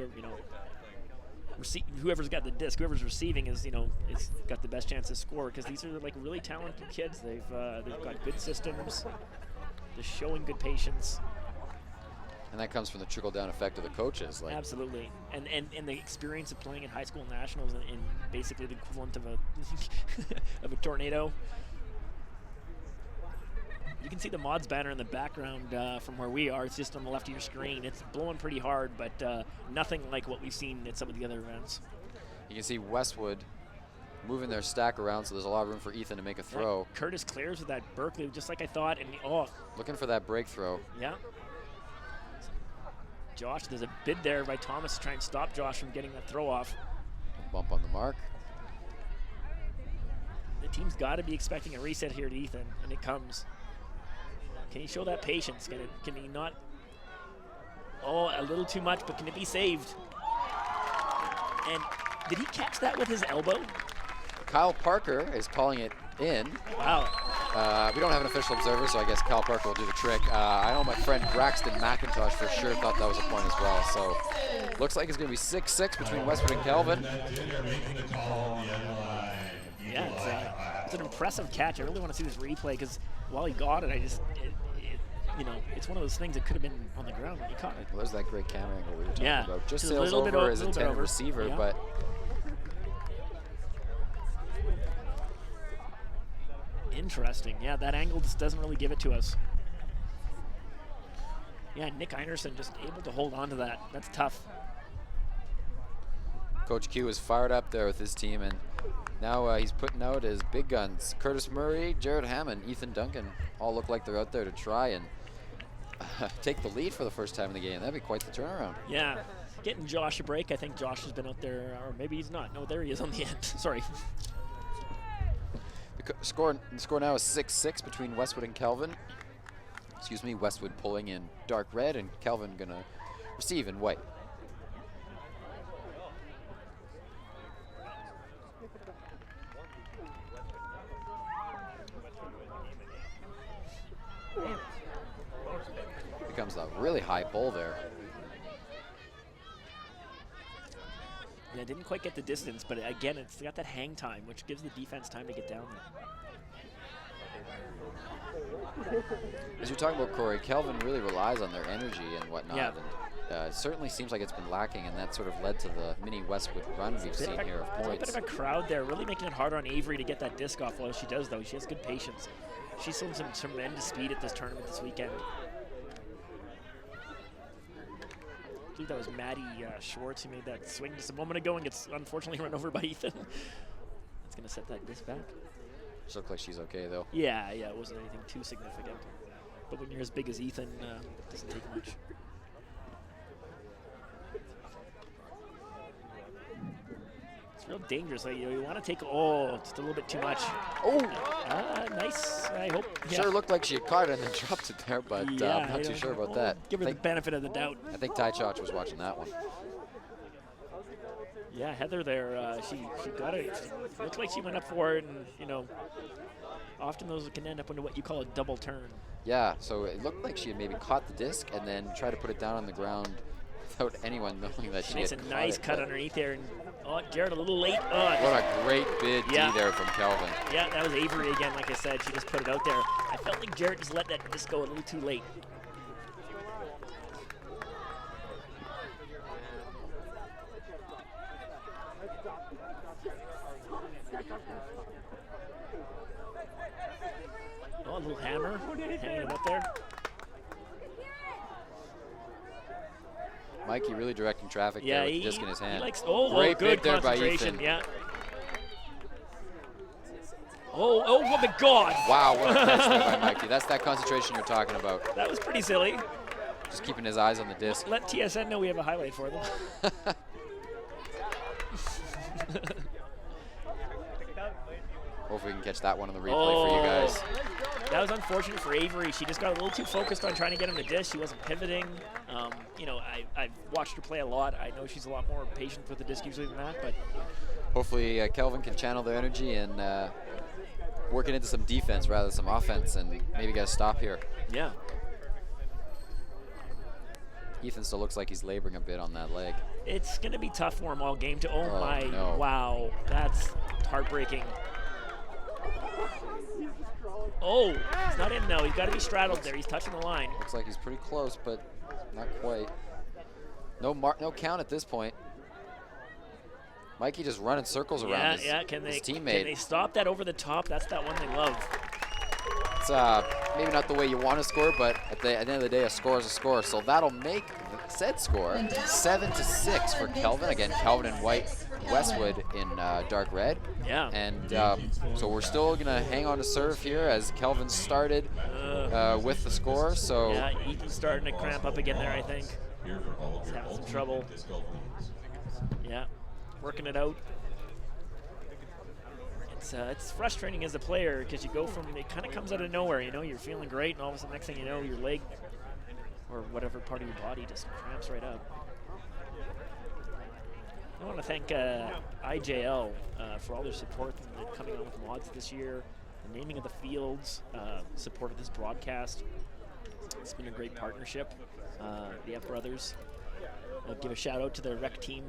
whoever's got the disc, whoever's receiving is got the best chance to score, because these are like really talented kids. They've got good systems. They're showing good patience. And that comes from the trickle-down effect of the coaches. Absolutely, and the experience of playing in high school nationals in basically the equivalent of of a tornado. You can see the Mods banner in the background from where we are. It's just on the left of your screen. It's blowing pretty hard, but nothing like what we've seen at some of the other events. You can see Westwood moving their stack around, so there's a lot of room for Ethan to make a throw. Yeah, Curtis clears with that Berkeley, just like I thought, and looking for that break throw. Yeah. Josh, there's a bid there by Thomas to try and stop Josh from getting that throw off. Bump on the mark. The team's got to be expecting a reset here to Ethan, and it comes. Can he show that patience? Can he not? Oh, a little too much, but can it be saved? And did he catch that with his elbow? Kyle Parker is calling it in. Wow. We don't have an official observer, so I guess Kyle Parker will do the trick. I know my friend Braxton McIntosh for sure thought that was a point as well. So looks like it's going to be 6-6 between Westwood and Kelvin. Yeah, it's an impressive catch. I really want to see this replay, because while he got it, it's one of those things that could have been on the ground when he caught it. Well, there's that great camera angle we were talking about. Just a sails little bit over his little bit intended over. receiver, Yeah. but Interesting. Yeah, that angle just doesn't really give it to us. Yeah, Nick Einerson just able to hold on to that. That's tough. Coach Q is fired up there with his team, and now he's putting out his big guns. Curtis Murray, Jared Hammond, Ethan Duncan all look like they're out there to try and take the lead for the first time in the game. That'd be quite the turnaround. Yeah, getting Josh a break. I think Josh has been out there, or maybe he's not. No, there he is on the end. Sorry. The score now is 6-6 between Westwood and Kelvin. Excuse me, Westwood pulling in dark red and Kelvin gonna receive in white. Becomes a really high bull there. Yeah, didn't quite get the distance, but again, it's got that hang time, which gives the defense time to get down there. As you're talking about, Corey, Kelvin really relies on their energy and whatnot. Yeah. And it certainly seems like it's been lacking, and that sort of led to the mini Westwood run we've seen here of There's a points. bit of a crowd there, really making it harder on Avery to get that disc off. Well, she does, though. She has good patience. She's shown some tremendous speed at this tournament this weekend. believe that was Maddie Schwartz who made that swing just a moment ago and gets unfortunately run over by Ethan. That's going to set that disc back. She looked like she's okay, though. Yeah, it wasn't anything too significant. But when you're as big as Ethan, it doesn't take much. It's real dangerous. Like, you want to take, just a little bit too much. Oh! Nice, I hope. Yeah. Sure looked like she had caught it and then dropped it there, but I'm not too sure about that. Give her the benefit of the doubt. I think Tai Chach was watching that one. Yeah, Heather there, she got it. She looked like she went up for it, and, often those can end up into what you call a double turn. Yeah, so it looked like she had maybe caught the disc and then tried to put it down on the ground without anyone knowing that she Makes had a caught nice it, cut but underneath there. And, Jared a little late. what a great bid D there from Kelvin. Yeah, that was Avery again, like I said. She just put it out there. I felt like Jared just let that disc go a little too late. A little hammer hanging him up there. Mikey really directing traffic there with the disc in his hand. He likes, great good bid there by concentration. Ethan. Yeah. Oh my God! Wow, what a catch there by Mikey. That's that concentration you're talking about. That was pretty silly. Just keeping his eyes on the disc. Let TSN know we have a highlight for them. Hopefully we can catch that one on the replay for you guys. That was unfortunate for Avery. She just got a little too focused on trying to get him the disc. She wasn't pivoting. I've watched her play a lot. I know she's a lot more patient with the disc usually than that, but Hopefully Kelvin can channel their energy and work it into some defense rather than some offense and maybe get a stop here. yeah. Ethan still looks like he's laboring a bit on that leg. It's going to be tough for him all game to, Oh, my, no. wow, that's heartbreaking. He's not in though. He's got to be straddled there. He's touching the line. Looks like he's pretty close, but not quite. No count at this point. Mikey just running circles around his Can teammate. they stop that over the top? That's that one they love. It's maybe not the way you want to score, but at the end of the day, a score is a score. So that'll make the said score 7-6 for Kelvin. Again, Kelvin in white, Westwood in dark red. Yeah. And so we're still going to hang on to serve here as Kelvin started with the score. So Yeah, Ethan's starting to cramp up again there, I think. Here for all of He's your having some ultimate trouble. disc golf needs. Yeah, working it out. It's frustrating as a player because you go from, it kind of comes out of nowhere, you're feeling great, and all of a sudden next thing you know, your leg or whatever part of your body just cramps right up. I want to thank IJL for all their support and coming on with mods this year, the naming of the fields, support of this broadcast. It's been a great partnership. The F Brothers. I'll give a shout out to the rec team,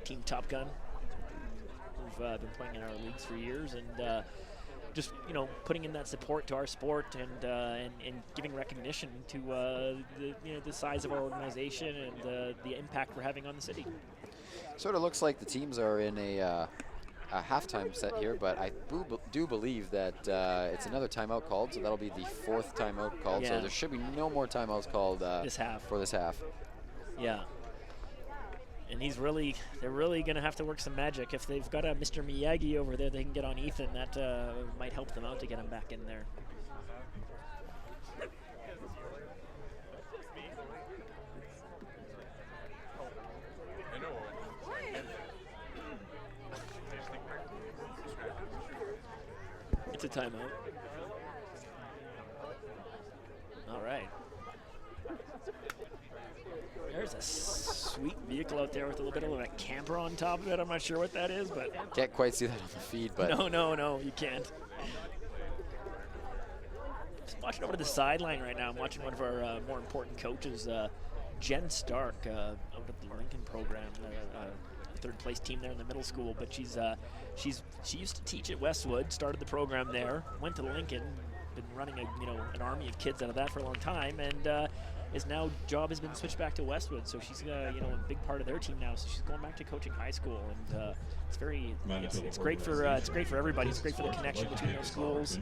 Team Top Gun, who've been playing in our leagues for years, and just putting in that support to our sport and giving recognition to the size of our organization and the impact we're having on the city. sort of looks like the teams are in a halftime set here, but I do believe that it's another timeout called, so that'll be the 4th timeout called. So Yeah. there should be no more timeouts called This half. for this half. Yeah. And they're really going to have to work some magic. If they've got a Mr. Miyagi over there, they can get on Ethan. That might help them out to get him back in there. It's a timeout. All right. There's a sweet vehicle out there with a little bit of a camper on top of it. I'm not sure what that is, but Can't quite see that on the feed, but no, you can't. Just watching over to the sideline right now. I'm watching one of our more important coaches, Jen Stark, out of the Lincoln program, 3rd place team there in the middle school. But she used to teach at Westwood, started the program there, went to Lincoln, been running an army of kids out of that for a long time, and is now job has been switched back to Westwood, so she's a big part of their team now. So she's going back to coaching high school, and it's great for everybody. It's great for the connection between those schools,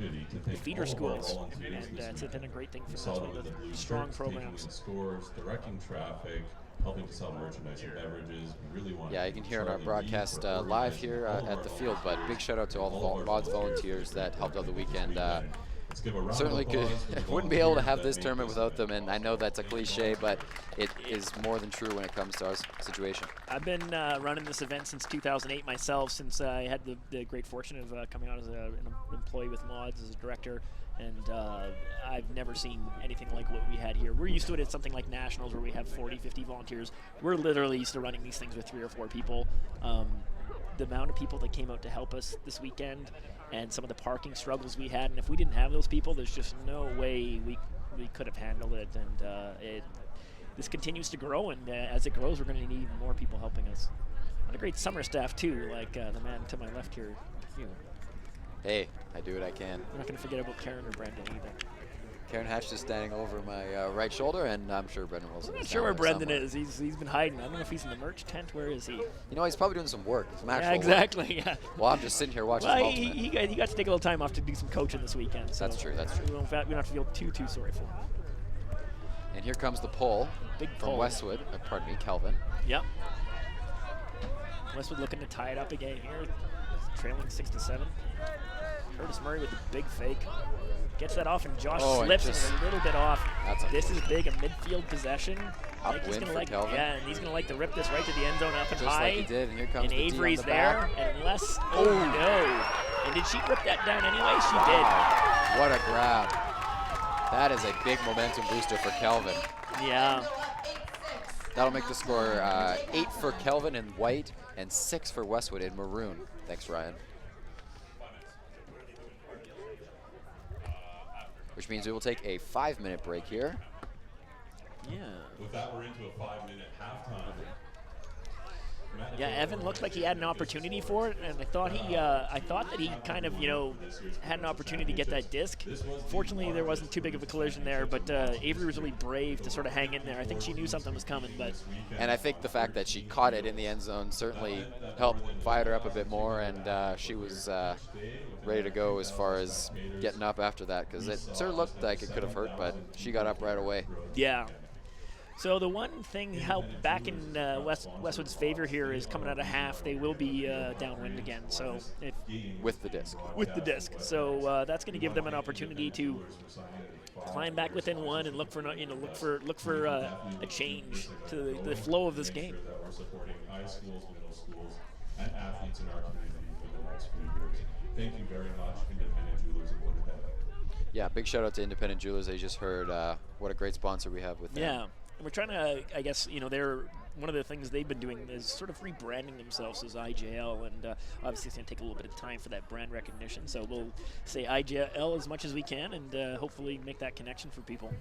the feeder schools, and it's been a great thing for us. One of the strong programs. Scores, directing traffic, helping to sell merchandise and beverages. We really want Yeah, you can hear in our broadcast live here at the field, but big shout out to all the mods volunteers that helped out the weekend. Let's give a round Certainly of applause could, for the wouldn't be able to have volunteers this that tournament make without them, and I know that's a cliche, but it is more than true when it comes to our situation. I've been running this event since 2008 myself, since I had the great fortune of coming out as an employee with Mods as a director, and I've never seen anything like what we had here. We're used to it at something like Nationals where we have 40, 50 volunteers. We're literally used to running these things with 3 or 4 people. The amount of people that came out to help us this weekend and some of the parking struggles we had, and if we didn't have those people, there's just no way we could have handled it, and this continues to grow, and as it grows, we're going to need even more people helping us. And a great summer staff too, like the man to my left here. Hey, I do what I can. We're not going to forget about Karen or Brendan either. Karen Hatch is standing over my right shoulder, and I'm sure Brendan Wilson I'm is not sure where down there Brendan somewhere. is. He's been hiding. I don't know if he's in the merch tent. Where is he? You know, he's probably doing some work, some actual Yeah, exactly. work. Yeah. Well, I'm just sitting here watching Well, some he Ultimate. got to take a little time off to do some coaching this weekend. So That's true, that's true. We don't have to feel too sorry for him. And here comes the pull Big from pull. Westwood, pardon me, Kelvin. Yep. Westwood looking to tie it up again here, trailing 6-7. Curtis Murray with the big fake. Gets that off, and Josh Oh, and slips just- a little bit off. That's This is big, a midfield possession. I think he's Upwind gonna for like, Kelvin. yeah, and he's gonna like to rip this right to the end zone up and Just high. like he did, and here comes And the D on Avery's the there, back. and unless, oh no. And did she rip that down anyway? She Wow, what a grab. That is a big momentum booster for Kelvin. did. Yeah. That'll make the score 8 for Kelvin in white and 6 for Westwood in maroon. Thanks, Ryan. Which means we will take a 5-minute break here. Yeah. With that, we're into a 5-minute halftime. Yeah, Evan looked like he had an opportunity for it, and I thought that he kind of, had an opportunity to get that disc. Fortunately, there wasn't too big of a collision there, but Avery was really brave to sort of hang in there. I think she knew something was coming, but And I think the fact that she caught it in the end zone certainly helped fire her up a bit more, and she was ready to go as far as getting up after that, because it sort of looked like it could have hurt, but she got up right away. yeah. So the one thing helped back in Westwood's favor here is coming out of half, they will be downwind again. So With the disc. with the disc, so that's going to give them an opportunity to climb back within one and look for a change to the flow of this game. That we're supporting high schools, middle schools, and athletes in our community for the next few years. Thank you very much, Independent Jewelers of Winnipeg. Yeah, big shout out to Independent Jewelers. I just heard what a great sponsor we have with them. Yeah, and we're trying to, I guess, they're one of the things they've been doing is sort of rebranding themselves as IJL, and obviously it's going to take a little bit of time for that brand recognition. So we'll say IJL as much as we can, and hopefully make that connection for people.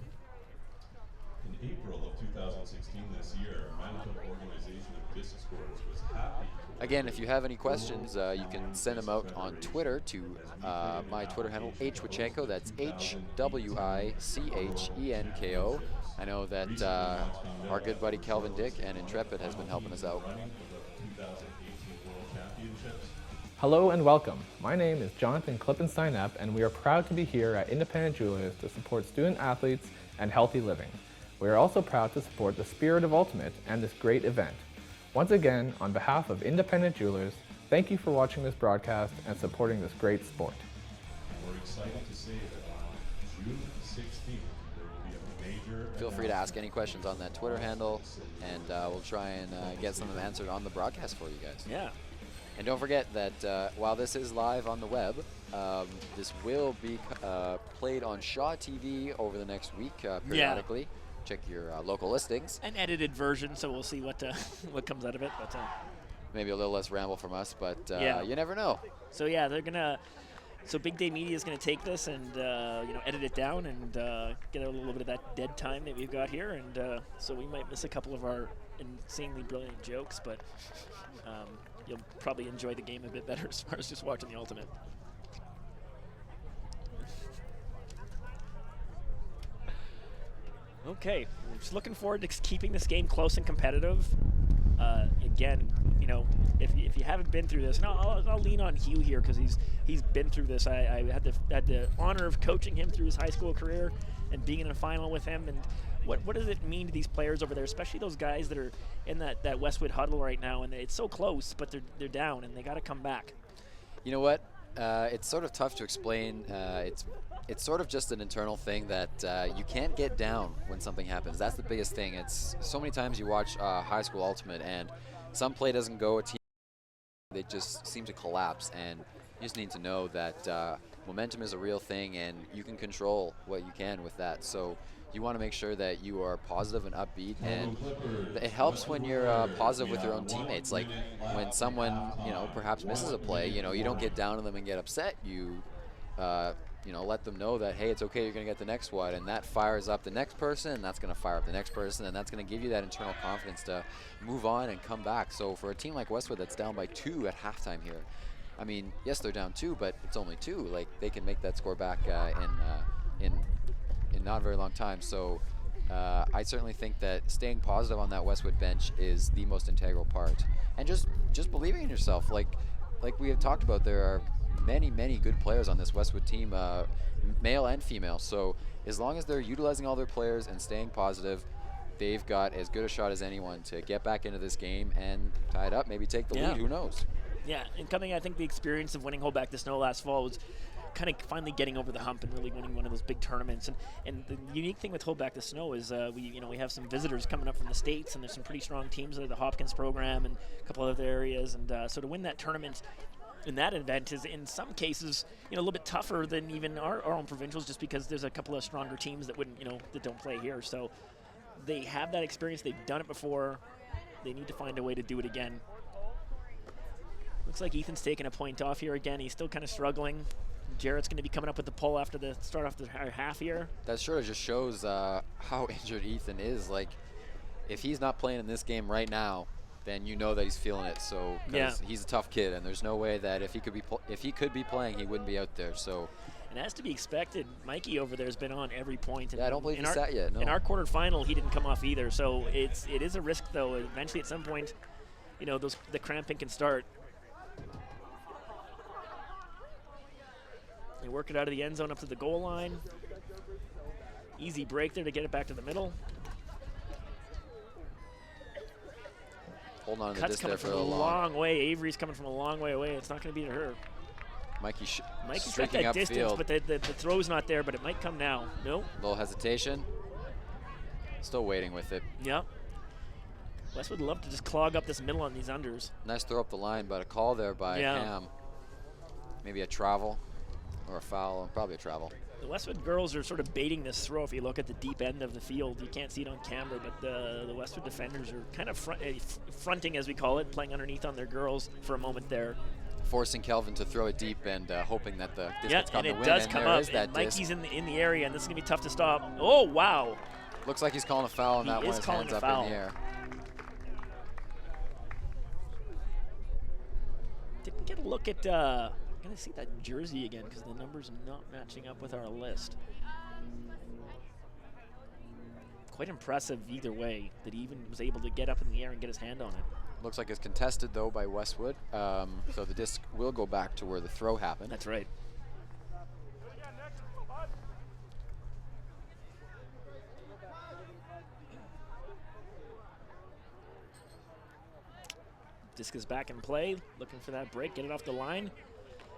In April of 2016 this year, Manitoba Organization of Disc Sports was happy. Again, if you have any questions, you can send them out on Twitter to my Twitter handle, Hwichenko. That's HWICHENKO. I know that our good buddy Kelvin Dick and Intrepid has been helping us out. 2018 World Championships. Hello and welcome. My name is Jonathan Klippenstein-Epp, and we are proud to be here at Independent Jewelers to support student athletes and healthy living. We are also proud to support the spirit of Ultimate and this great event. Once again, on behalf of Independent Jewelers, thank you for watching this broadcast and supporting this great sport. We're excited to say that on June 16th, there will be a major Feel free to ask any questions on that Twitter handle, and we'll try and get some of them answered on the broadcast for you guys. Yeah. And don't forget that while this is live on the web, this will be played on Shaw TV over the next week periodically. Check your local listings. An edited version, so we'll see what what comes out of it. But Maybe a little less ramble from us, but Yeah. you never know. so yeah, they're gonna. So Big Day Media is gonna take this and edit it down and get a little bit of that dead time that we've got here, and so we might miss a couple of our insanely brilliant jokes, but you'll probably enjoy the game a bit better as far as just watching the Ultimate. Okay, we're just looking forward to keeping this game close and competitive. Again, if you haven't been through this, and I'll lean on Hugh here because he's been through this. I had the honor of coaching him through his high school career and being in a final with him. And what does it mean to these players over there, especially those guys that are in that Westwood huddle right now, and it's so close, but they're down and they got to come back. You know what? It's sort of tough to explain. It's sort of just an internal thing that you can't get down when something happens. That's the biggest thing. It's so many times you watch high school ultimate and some play doesn't go, a team, they just seem to collapse, and you just need to know that momentum is a real thing and you can control what you can with that. So you want to make sure that you are positive and upbeat, and it helps when you're positive with your own teammates. Like when someone, perhaps misses a play, you don't get down on them and get upset. You let them know that, hey, it's okay, you're going to get the next one, and that fires up the next person, and that's going to fire up the next person, and that's going to give you that internal confidence to move on and come back. So for a team like Westwood that's down by 2 at halftime here, I mean, yes, they're down 2, but it's only 2. Like, they can make that score back in not a very long time. So I certainly think that staying positive on that Westwood bench is the most integral part, and just believing in yourself. Like we have talked about, there are many good players on this Westwood team, male and female. So as long as they're utilizing all their players and staying positive, they've got as good a shot as anyone to get back into this game and tie it up, maybe take the lead. Who knows? Yeah, and I think the experience of winning Hold Back the Snow last fall was kind of finally getting over the hump and really winning one of those big tournaments. And the unique thing with Hold Back the Snow is we have some visitors coming up from the States, and there's some pretty strong teams like the Hopkins program and a couple other areas. And so to win that tournament in that event is in some cases a little bit tougher than even our own provincials, just because there's a couple of stronger teams that wouldn't that don't play here. So they have that experience, they've done it before, they need to find a way to do it again. Looks like Ethan's taking a point off here again. He's still kind of struggling. Jarrett's going to be coming up with the pull after the start off the half here. That sort of just shows how injured Ethan is. Like, if he's not playing in this game right now, then you know that he's feeling it. So he's a tough kid, and there's no way that if he could be playing, he wouldn't be out there. So. And as to be expected, Mikey over there has been on every point. And I don't believe he's sat yet. No. In our quarterfinal, he didn't come off either. So it is a risk, though. Eventually, at some point, the cramping can start. They work it out of the end zone up to the goal line. Easy break there to get it back to the middle. Holding on to Cut's this coming there for from a long. long way. Avery's coming from a long way away. It's not going to be to her. Mikey's got that distance, but the throw's not there, but it might come now. Nope. Little hesitation. Still waiting with it. Yep. West would love to just clog up this middle on these unders. Nice throw up the line, but a call there by Ham. Maybe a travel or a foul, probably a travel. The Westwood girls are sort of baiting this throw. If you look at the deep end of the field, you can't see it on camera, but the Westwood defenders are kind of fronting, as we call it, playing underneath on their girls for a moment there. Forcing Kelvin to throw it deep and hoping that the distance and it does come up. And Mikey's in the area, and this is going to be tough to stop. Oh, wow. Looks like he's calling a foul on that one. His hands up in the air. Didn't get a look at, I'm going to see that jersey again because the numbers are not matching up with our list. Quite impressive either way that he even was able to get up in the air and get his hand on it. Looks like it's contested, though, by Westwood. So the disc will go back to where the throw happened. That's right. Disc is back in play, looking for that break, get it off the line.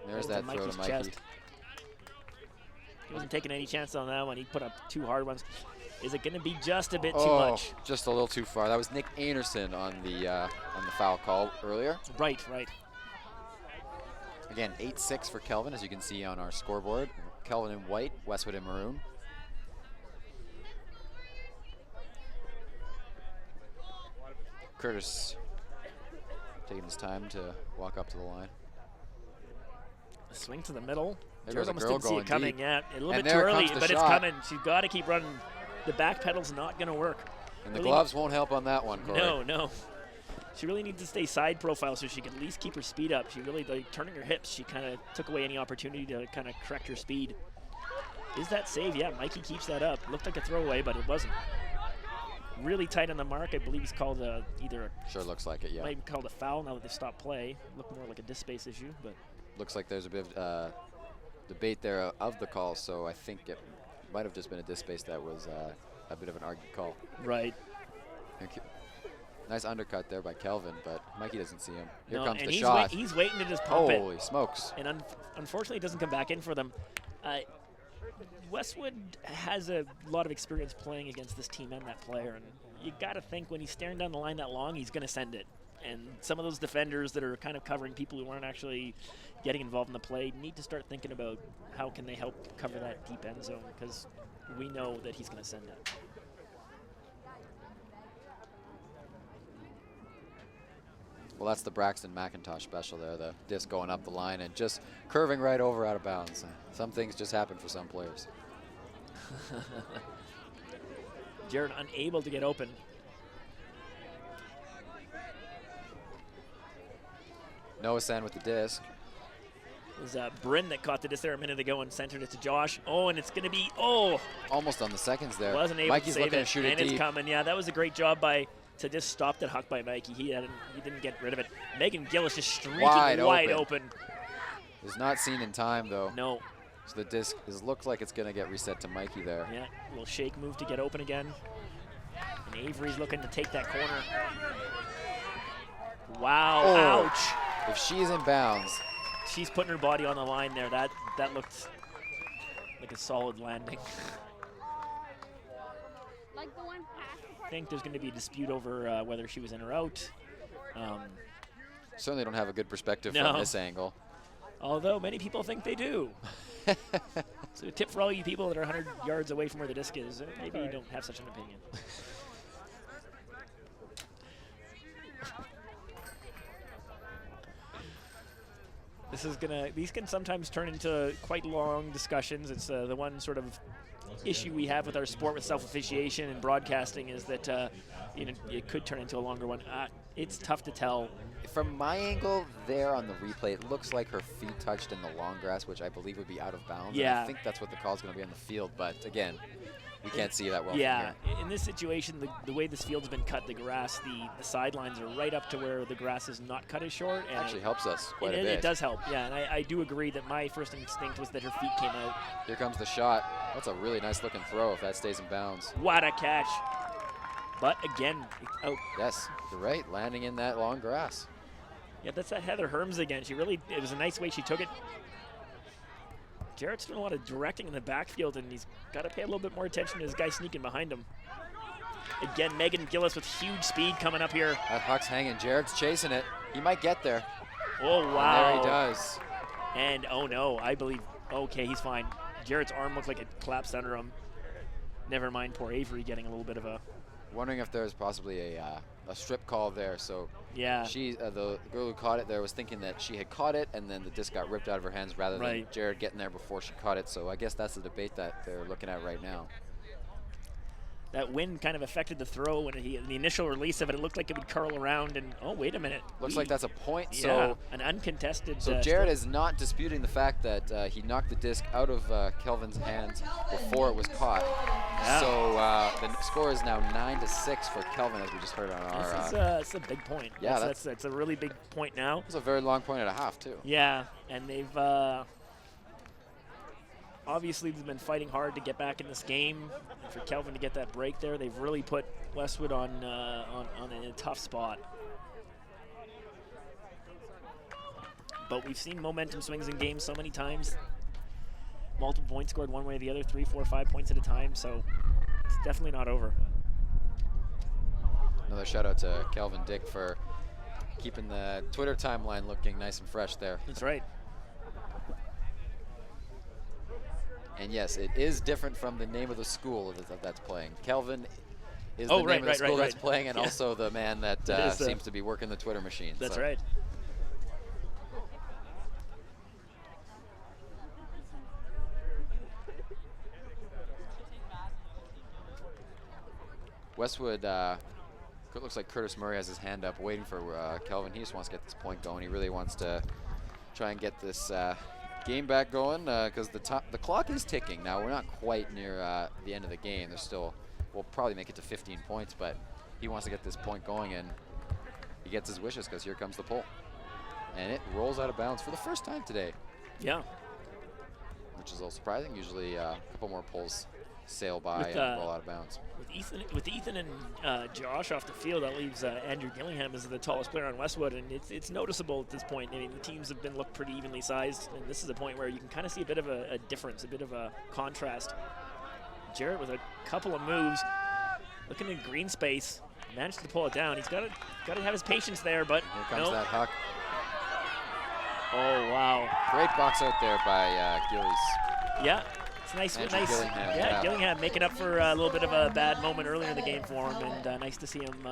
There's that throw to Mikey. Chest. He wasn't taking any chance on that one. He put up 2 hard ones. Is it going to be just a bit too much? Just a little too far. That was Nick Anderson on the foul call earlier. Right. Again, 8-6 for Kelvin, as you can see on our scoreboard. Kelvin in white, Westwood in maroon. Curtis taking his time to walk up to the line. A swing to the middle. There's almost a girl didn't see going it coming deep. yet. A little And bit too there early, comes the but it's shot. coming. She's got to keep running. The back pedal's not going to work. And the gloves won't help on that one, Corey. No. She really needs to stay side profile so she can at least keep her speed up. She really, turning her hips, she kind of took away any opportunity to kind of correct her speed. Is that save? Yeah, Mikey keeps that up. Looked like a throwaway, but it wasn't. Really tight on the mark. I believe he's called either a... Sure looks like it, yeah. Might be called a foul now that they've stopped play. Looked more like a disc space issue, but... Looks like there's a bit of debate there of the call, so I think it might have just been a disc space that was a bit of an argued call. Right. Nice undercut there by Kelvin, but Mikey doesn't see him. Here No, comes and the he's shot. he's waiting to just pump it. Holy smokes. And unfortunately, it doesn't come back in for them. Westwood has a lot of experience playing against this team and that player, and you got to think when he's staring down the line that long, he's going to send it. And some of those defenders that are kind of covering people who aren't actually getting involved in the play need to start thinking about how can they help cover that deep end zone, because we know that he's going to send it. Well, that's the Braxton McIntosh special there, the disc going up the line and just curving right over out of bounds. Some things just happen for some players. Jared unable to get open. Noah Sen with the disc. It was Bryn that caught the disc there a minute ago and centered it to Josh. Oh, and it's going to be, Almost on the seconds there. wasn't able Mikey's to save looking it, to shoot and it it's deep. coming. Yeah, that was a great job to just stop that huck by Mikey. He didn't get rid of it. Megan Gillis just streaking wide open. It was not seen in time, though. No. So the disc looks like it's going to get reset to Mikey there. Yeah, a little shake move to get open again. And Avery's looking to take that corner. Wow, Oh. ouch. If she's in bounds, She's putting her body on the line there. That looked like a solid landing. Like the one past the I think there's going to be a dispute over whether she was in or out. certainly don't have a good perspective No. from this angle. Although many people think they do. So a tip for all you people that are 100 yards away from where the disc is, maybe you don't have such an opinion. These can sometimes turn into quite long discussions. It's the one sort of issue we have with our sport with self-officiation and broadcasting is that it could turn into a longer one. It's tough to tell. From my angle there on the replay, it looks like her feet touched in the long grass, which I believe would be out of bounds. Yeah. And I think that's what the call's going to be on the field. But again, we can't see that well Yeah, from here. in this situation, the way this field's been cut, the grass, the sidelines are right up to where the grass is not cut as short. And Actually helps us quite a it bit. does help, yeah. And I do agree that my first instinct was that her feet came out. Here comes the shot. That's a really nice looking throw if that stays in bounds. What a catch. But again, out. Yes, you're right, landing in that long grass. Yeah, that's that Heather Herms again. It was a nice way she took it. Jarrett's doing a lot of directing in the backfield, and he's got to pay a little bit more attention to his guy sneaking behind him. Again, Megan Gillis with huge speed coming up here. That huck's hanging. Jared's chasing it. He might get there. Oh, wow. And there he does. And, oh, no, I believe, okay, he's fine. Jarrett's arm looked like it collapsed under him. Never mind poor Avery getting a little bit of a... Wondering if there's possibly a strip call there. So Yeah. she, the girl who caught it there was thinking that she had caught it and then the disc got ripped out of her hands rather than Right. Jared getting there before she caught it. So I guess that's the debate that they're looking at right now. That wind kind of affected the throw when the initial release of it. It looked like it would curl around, and oh, wait a minute. Looks like that's a point. Yeah, So an uncontested. So Jared is not disputing the fact that he knocked the disc out of Kelvin's hands before it was caught. Yeah. So the score is now 9-6 for Kelvin, as we just heard on our. That's a big point. Yeah, that's a really big point now. It's a very long point and a half too. Yeah, and they've obviously been fighting hard to get back in this game. And for Kelvin to get that break there, they've really put Westwood on a tough spot. But we've seen momentum swings in games so many times. Multiple points scored one way or the other, 3, 4, 5 points at a time. So it's definitely not over. Another shout out to Kelvin Dick for keeping the Twitter timeline looking nice and fresh there. That's right. And yes, it is different from the name of the school that's playing. Kelvin is the Oh, name right, of the right, school right, that's right. playing, and Yeah. also the man that That is, seems to be working the Twitter machine. That's so. right. Westwood, it looks like Curtis Murray has his hand up waiting for Kelvin. He just wants to get this point going. He really wants to try and get this game back going because the clock is ticking. Now, we're not quite near the end of the game. There's still, we'll probably make it to 15 points, but he wants to get this point going, and he gets his wishes because here comes the pull. And it rolls out of bounds for the first time today. Yeah. Which is a little surprising. Usually a couple more pulls sail by With, and roll out of bounds. With Ethan and Josh off the field, that leaves Andrew Gillingham as the tallest player on Westwood, and it's noticeable at this point. I mean, the teams have been looked pretty evenly sized, and this is a point where you can kind of see a bit of a difference, a bit of a contrast. Jarrett with a couple of moves, looking in green space, managed to pull it down. He's got to have his patience there, but Here comes that huck. Oh wow! Great box out there by Gillies. Yeah. It's Andrew nice. Gillingham, Yeah, Gillingham making up for a little bit of a bad moment earlier in the game for him, and nice to see him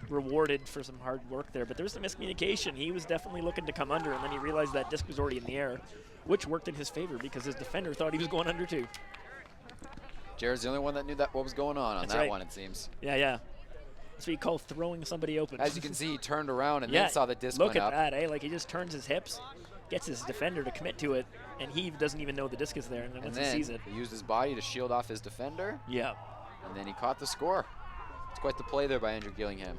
rewarded for some hard work there. But there was some miscommunication. He was definitely looking to come under, and then he realized that disc was already in the air, which worked in his favor because his defender thought he was going under too. Jared's the only one that knew what was going on That's that right. one, it seems. Yeah. That's what you call throwing somebody open. As you can see, he turned around and yeah, then saw the disc look went at up. that, eh? Like he just turns his hips, gets his defender to commit to it, and he doesn't even know the disc is there. And then once he sees it, he used his body to shield off his defender. Yeah. And then he caught the score. It's quite the play there by Andrew Gillingham.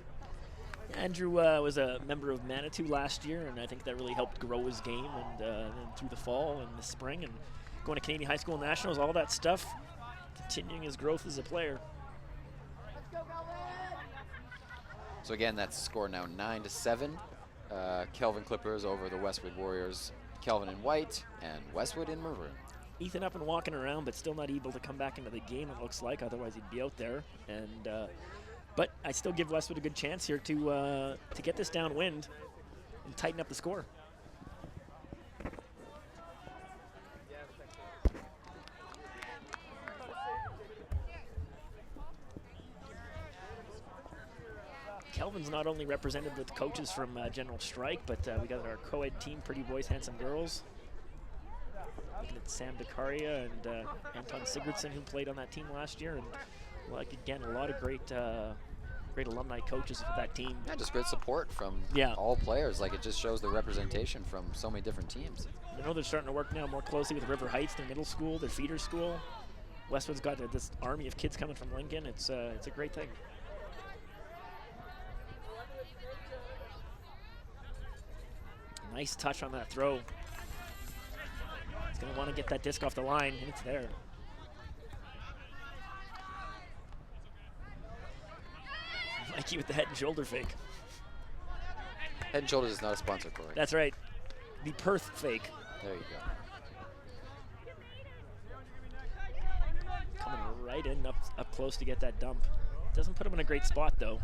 Andrew was a member of Manitou last year, and I think that really helped grow his game and through the fall and the spring and going to Canadian High School Nationals, all that stuff, continuing his growth as a player. So again, that's the score now 9-7. Kelvin Clippers over the Westwood Warriors. Kelvin in white and Westwood in maroon. Ethan up and walking around, but still not able to come back into the game, it looks like. Otherwise, he'd be out there. And but I still give Westwood a good chance here to get this downwind and tighten up the score. Kelvin's not only represented with coaches from General Strike, but we got our co-ed team, Pretty Boys, Handsome Girls. Looking at Sam DeCaria and Anton Sigurdsson, who played on that team last year. And like again, a lot of great alumni coaches for that team. Yeah, just great support from all players. Like, it just shows the representation from so many different teams. I know they're starting to work now more closely with River Heights, their middle school, their feeder school. Westwood's got this army of kids coming from Lincoln. It's a great thing. Nice touch on that throw. He's going to want to get that disc off the line, and it's there. Mikey with the head and shoulder fake. Head and Shoulders is not a sponsor, Corey. That's right. The Perth fake. There you go. Coming right in, up close to get that dump. Doesn't put him in a great spot, though.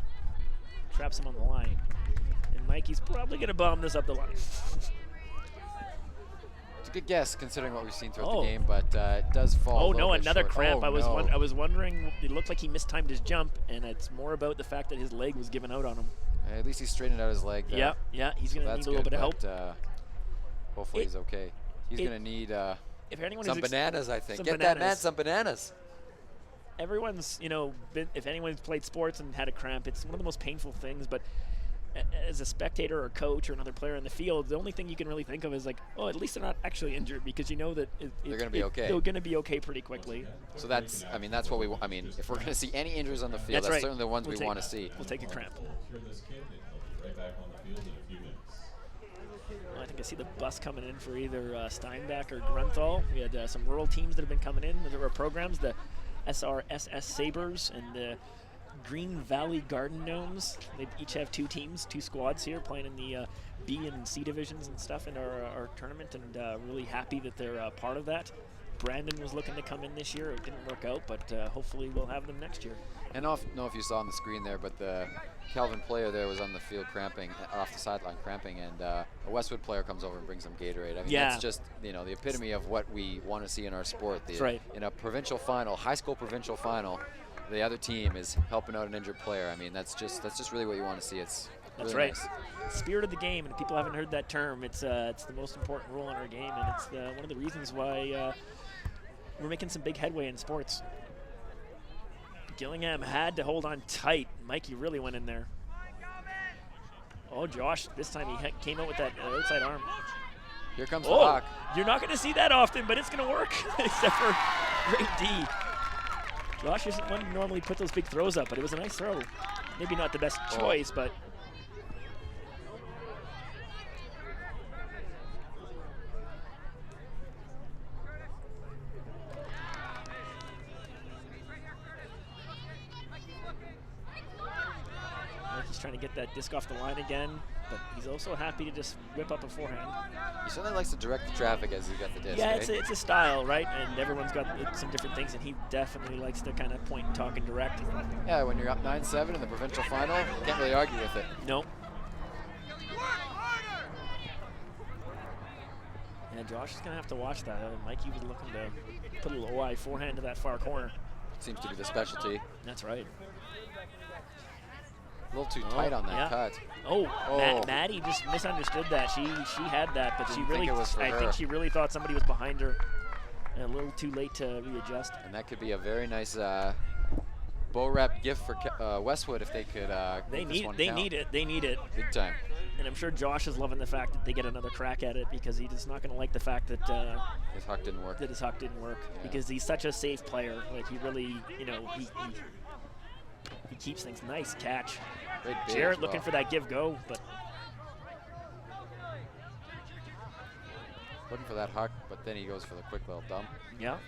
Traps him on the line. And Mikey's probably going to bomb this up the line. It's a good guess considering what we've seen throughout the game, but it does fall. Oh no, another short. cramp. Oh, I was wondering. It looked like he mistimed his jump, and it's more about the fact that his leg was given out on him. At least he straightened out his leg there. Yeah, he's going to need a little bit of help. Hopefully he's okay. He's going to need some bananas, I think. Get that man some bananas. Everyone's, if anyone's played sports and had a cramp, it's one of the most painful things, but as a spectator or coach or another player in the field, the only thing you can really think of is like, oh, at least they're not actually injured, because you know that they're going to be okay. They're going to be okay pretty quickly. So that's what we want. I mean, if we're going to see any injuries on the field, that's certainly the ones we want to see. We'll take a cramp. Right back on the field in a few minutes. Well, I think I see the bus coming in for either Steinbach or Grunthal. We had some rural teams that have been coming in. There were programs, the SRSS Sabres and the Green Valley Garden Gnomes. They each have two teams, two squads here playing in the B and C divisions and stuff in our tournament, and really happy that they're part of that. Brandon was looking to come in this year. It didn't work out, but hopefully we'll have them next year. And I don't know if you saw on the screen there, but the Kelvin player there was on the field cramping, off the sideline cramping, and a Westwood player comes over and brings some Gatorade. I mean, that's just, the epitome of what we want to see in our sport. That's right. In a provincial final, high school provincial final, the other team is helping out an injured player. I mean, that's just really what you want to see. It's That's really right. Nice. Spirit of the game, and if people haven't heard that term, it's the most important rule in our game, and it's one of the reasons why we're making some big headway in sports. Gillingham had to hold on tight. Mikey really went in there. Oh, Josh, this time he came out with that outside arm. Here comes the hawk. You're not going to see that often, but it's going to work, except for great D. Josh isn't one to normally put those big throws up, but it was a nice throw. Maybe not the best choice, but trying to get that disc off the line again, but he's also happy to just whip up a forehand. He certainly likes to direct the traffic as he got the disc. Yeah, eh? it's a style, right? And everyone's got some different things, and he definitely likes to kind of point and talk and direct. Yeah, when you're up 9-7 in the provincial final, you can't really argue with it. Nope. Yeah, Josh is going to have to watch that. Mikey was looking to put a little OI forehand to that far corner. Seems to be the specialty. That's right. A little too tight on that yeah. cut. Oh, Oh. Maddie just misunderstood that. She had that, but she Didn't really, think it was for I her. think she really thought somebody was behind her. And a little too late to readjust. And that could be a very nice bow wrap gift for Westwood if they could They make this need one they count. need it. They need it. Big time. And I'm sure Josh is loving the fact that they get another crack at it, because he's just not going to like the fact that His huck didn't work. his huck didn't work, Yeah. because he's such a safe player. Like, he really, you know, he keeps things nice. Catch. Great bait Jarrett as well. looking for that give-go, but Looking for that huck, but then he goes for the quick little dump. yeah.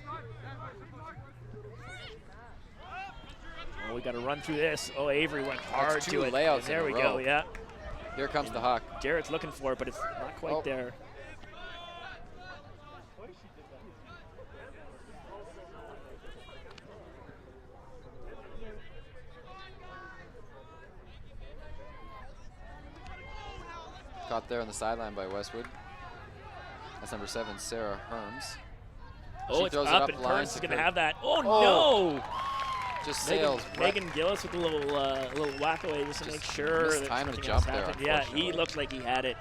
Oh, we got to run through this. Oh, Avery went hard That's two to it. layouts There in a we row. go. Yeah. Here comes the huck. Jarrett's looking for it, but it's not quite Oh. there. Caught there on the sideline by Westwood. That's number 7, Sarah Herms. Oh, She it's throws it up, up and line Kearns is to going to Kirk. have that. Oh, Oh. no! Just Megan, sails right. Megan Gillis with a little whack away just to make sure missed that time to something jump else there, happened. Yeah, he unfortunately. looked like he had it.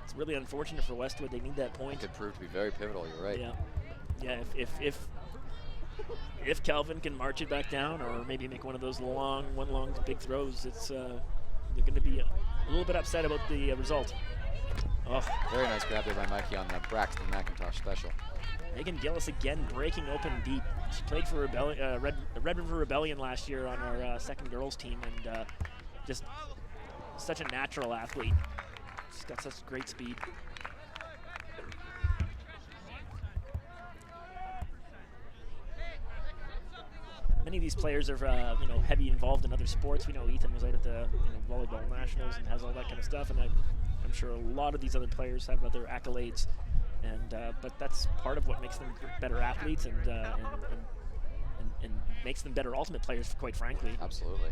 It's really unfortunate for Westwood. They need that It point. could prove to be very pivotal. You're right. Yeah, yeah. If Kelvin can march it back down, or maybe make one of those long big throws, it's they're going to be a little bit upset about the result. Oh, Very nice grab there by Mikey on that Braxton McIntosh special. Megan Gillis again breaking open deep. She played for Red River Rebellion last year on our second girls team, and just such a natural athlete. She's got such great speed. Many of these players are, heavy involved in other sports. We know Ethan was out at the volleyball nationals and has all that kind of stuff, and I'm sure a lot of these other players have other accolades. But that's part of what makes them better athletes and makes them better ultimate players, quite frankly. Absolutely.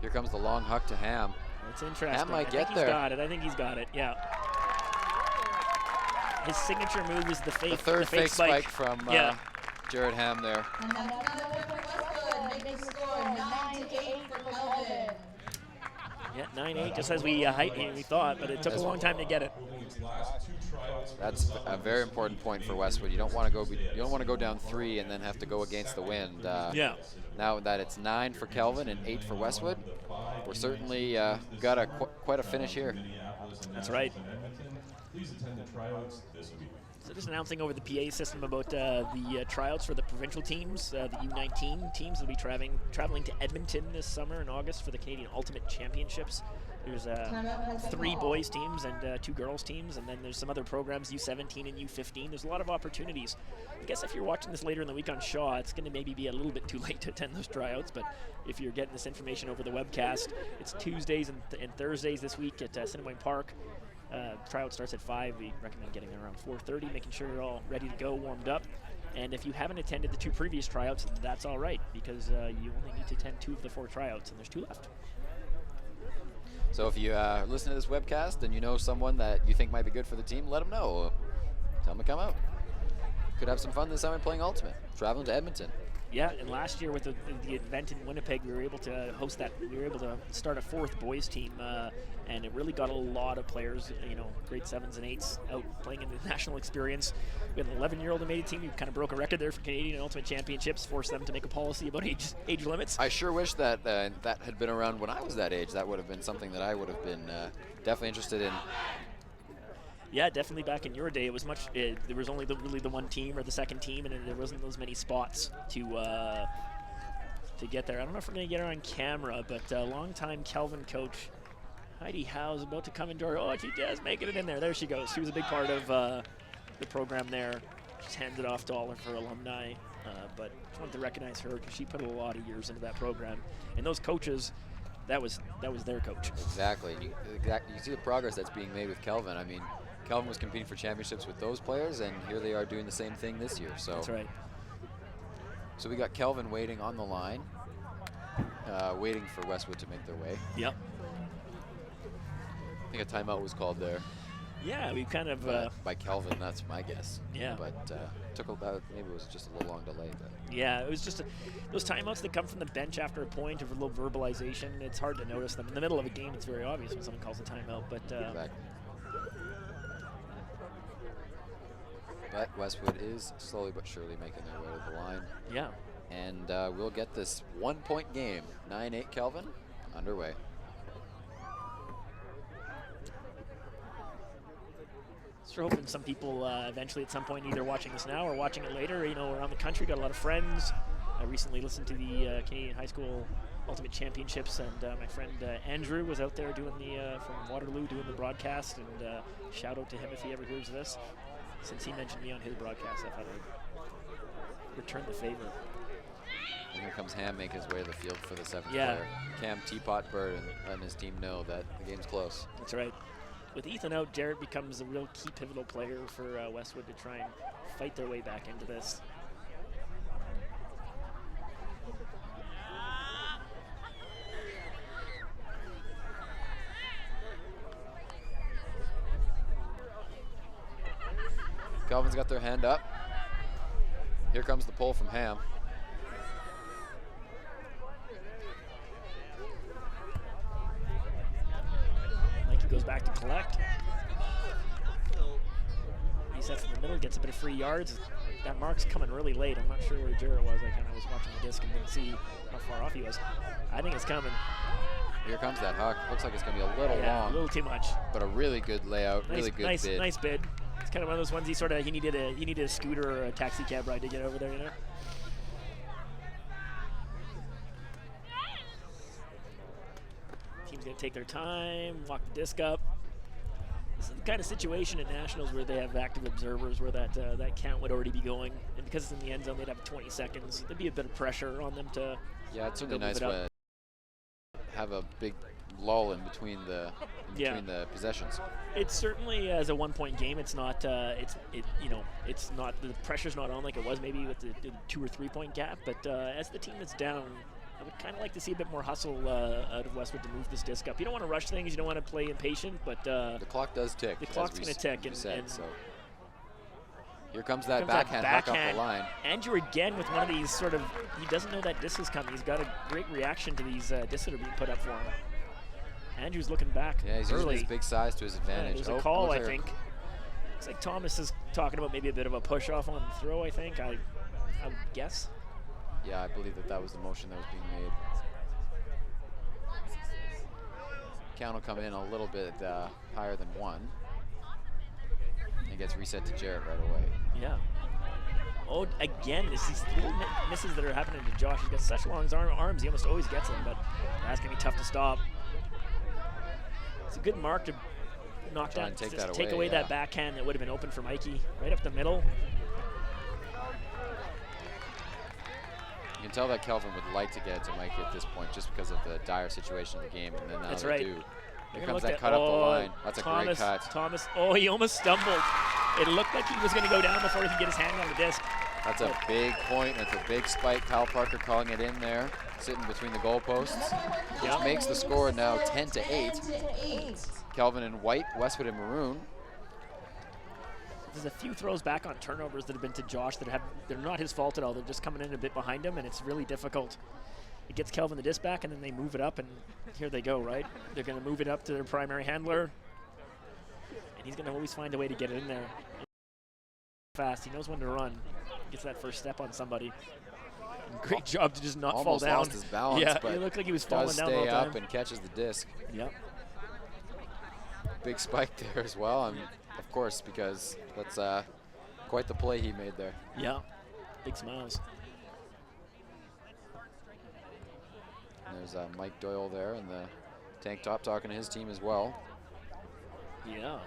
Here comes the long huck to Ham. It's interesting. Ham might I get think there. he's got it. I think he's got it. Yeah. His signature move is the fake. The third fake spike from yeah. Jared Ham there. And that's another one for Westwood, making the score 9-8 for Kelvin. Yeah, 9-8, just as we thought, but it took a long time to get it. That's a very important point for Westwood. You don't want to go down 3 and then have to go against the wind. Yeah. Now that it's 9 for Kelvin and 8 for Westwood, we're certainly got quite a finish here. That's right. Please attend the tryouts this week. So just announcing over the PA system about the tryouts for the provincial teams. The U19 teams will be traveling to Edmonton this summer in August for the Canadian Ultimate Championships. There's 3 boys teams and 2 girls teams, and then there's some other programs, U17 and U15. There's a lot of opportunities. I guess if you're watching this later in the week on Shaw, it's going to maybe be a little bit too late to attend those tryouts, but if you're getting this information over the webcast, it's Tuesdays and Thursdays this week at Assiniboine Park. Tryout starts at 5. We recommend getting there around 4:30, making sure you're all ready to go, warmed up. And if you haven't attended the 2 previous tryouts, that's all right, because you only need to attend 2 of the 4 tryouts, and there's 2 left. So if you listen to this webcast and you know someone that you think might be good for the team, let them know. Tell them to come out. Could have some fun this summer playing Ultimate, traveling to Edmonton. Yeah, and last year with the event in Winnipeg, we were able to host that. We were able to start a 4th boys team, and it really got a lot of players, grade 7s and 8s out playing in the national experience. We had an 11-year-old who made a team. We kind of broke a record there for Canadian Ultimate Championships, forced them to make a policy about age limits. I sure wish that that had been around when I was that age. That would have been something that I would have been definitely interested in. Yeah, definitely back in your day, it was much. There was only really the one team or the second team, and there wasn't those many spots to get there. I don't know if we're going to get her on camera, but longtime Kelvin coach Heidi Howe is about to come into our. Oh, she does making it in there. There she goes. She was a big part of the program there. She's handed off to all of her alumni, but just wanted to recognize her because she put a lot of years into that program. And those coaches, that was their coach. Exactly. You see the progress that's being made with Kelvin. I mean, Kelvin was competing for championships with those players, and here they are doing the same thing this year. So That's right. So we got Kelvin waiting on the line, waiting for Westwood to make their way. Yep. I think a timeout was called there. Yeah, we kind of by Kelvin, that's my guess. Yeah. But took about, maybe it was just a little long delay. But yeah, it was just those timeouts that come from the bench after a point of a little verbalization. It's hard to notice them in the middle of a game. It's very obvious when someone calls a timeout. But exactly. But Westwood is slowly but surely making their way to the line. Yeah. And we'll get this 1-point game, 9-8 Kelvin, underway. So we're hoping some people eventually at some point either watching this now or watching it later, you know, around the country, got a lot of friends. I recently listened to the Canadian High School Ultimate Championships, and my friend Andrew was out there doing from Waterloo doing the broadcast, and shout out to him if he ever hears this. Since he mentioned me on his broadcast, I thought I'd return the favor. And here comes Ham making his way to the field for the 7th Yeah. player. Cam Teapot Bird and letting his team know that the game's close. That's right. With Ethan out, Jarrett becomes a real key pivotal player for Westwood to try and fight their way back into this. Kelvin's got their hand up. Here comes the pull from Ham. Mikey goes back to collect. He sets in the middle, gets a bit of free yards. That mark's coming really late. I'm not sure where Jarrett was. I kind of was watching the disc and didn't see how far off he was. I think it's coming. Here comes that huck. Looks like it's going to be a little Yeah, long. a little too much. But a really good layout, really good bid. Nice bid. It's kind of one of those ones he needed a scooter or a taxi cab ride to get over there, you know. Team's gonna take their time, walk the disc up. This is the kind of situation at Nationals where they have active observers, where that count would already be going, and because it's in the end zone, they'd have 20 seconds. There'd be a bit of pressure on them to. Yeah, it's really nice to have a big lull in between the possessions. It's certainly as a 1-point game. It's not. It's not. The pressure's not on like it was maybe with the 2 or 3 point gap. But as the team that's down, I would kind of like to see a bit more hustle out of Westwood to move this disc up. You don't want to rush things. You don't want to play impatient. But the clock does tick. The clock's going to tick, and so here comes that backhand hook up the line. Andrew again with one of these sort of. He doesn't know that disc is coming. He's got a great reaction to these discs that are being put up for him. Andrew's looking back. Yeah, he's early. using his big size to his advantage. There's a call, I think. Looks like Thomas is talking about maybe a bit of a push off on the throw, I think. I would guess. Yeah, I believe that was the motion that was being made. Count will come in a little bit higher than 1. And gets reset to Jarrett right away. Yeah. Oh, again, it's these little misses that are happening to Josh. He's got such long arms, he almost always gets them, but that's going to be tough to stop. It's a good mark to knock down, take away that backhand that would have been open for Mikey, right up the middle. You can tell that Kelvin would like to get it to Mikey at this point just because of the dire situation of the game, and then now That's they right. do. Here comes that cut up the line. That's Thomas, a great cut. Thomas, he almost stumbled. It looked like he was going to go down before he could get his hand on the disc. That's a big point. That's a big spike. Kyle Parker calling it in there, sitting between the goalposts, which makes the score now 10-8. Kelvin in white, Westwood in maroon. There's a few throws back on turnovers that have been to Josh that they're not his fault at all. They're just coming in a bit behind him, and it's really difficult. It gets Kelvin the disc back, and then they move it up, and here they go, right? They're going to move it up to their primary handler, and he's going to always find a way to get it in there. Fast, he knows when to run. Gets that first step on somebody. And great job to just not fall down. Almost lost his balance, yeah, but it looked like he was falling down the whole stay time. up and catches the disc. Yep. Big spike there as well, and of course, because that's quite the play he made there. Yeah, big smiles. And there's Mike Doyle there in the tank top talking to his team as well. Yeah.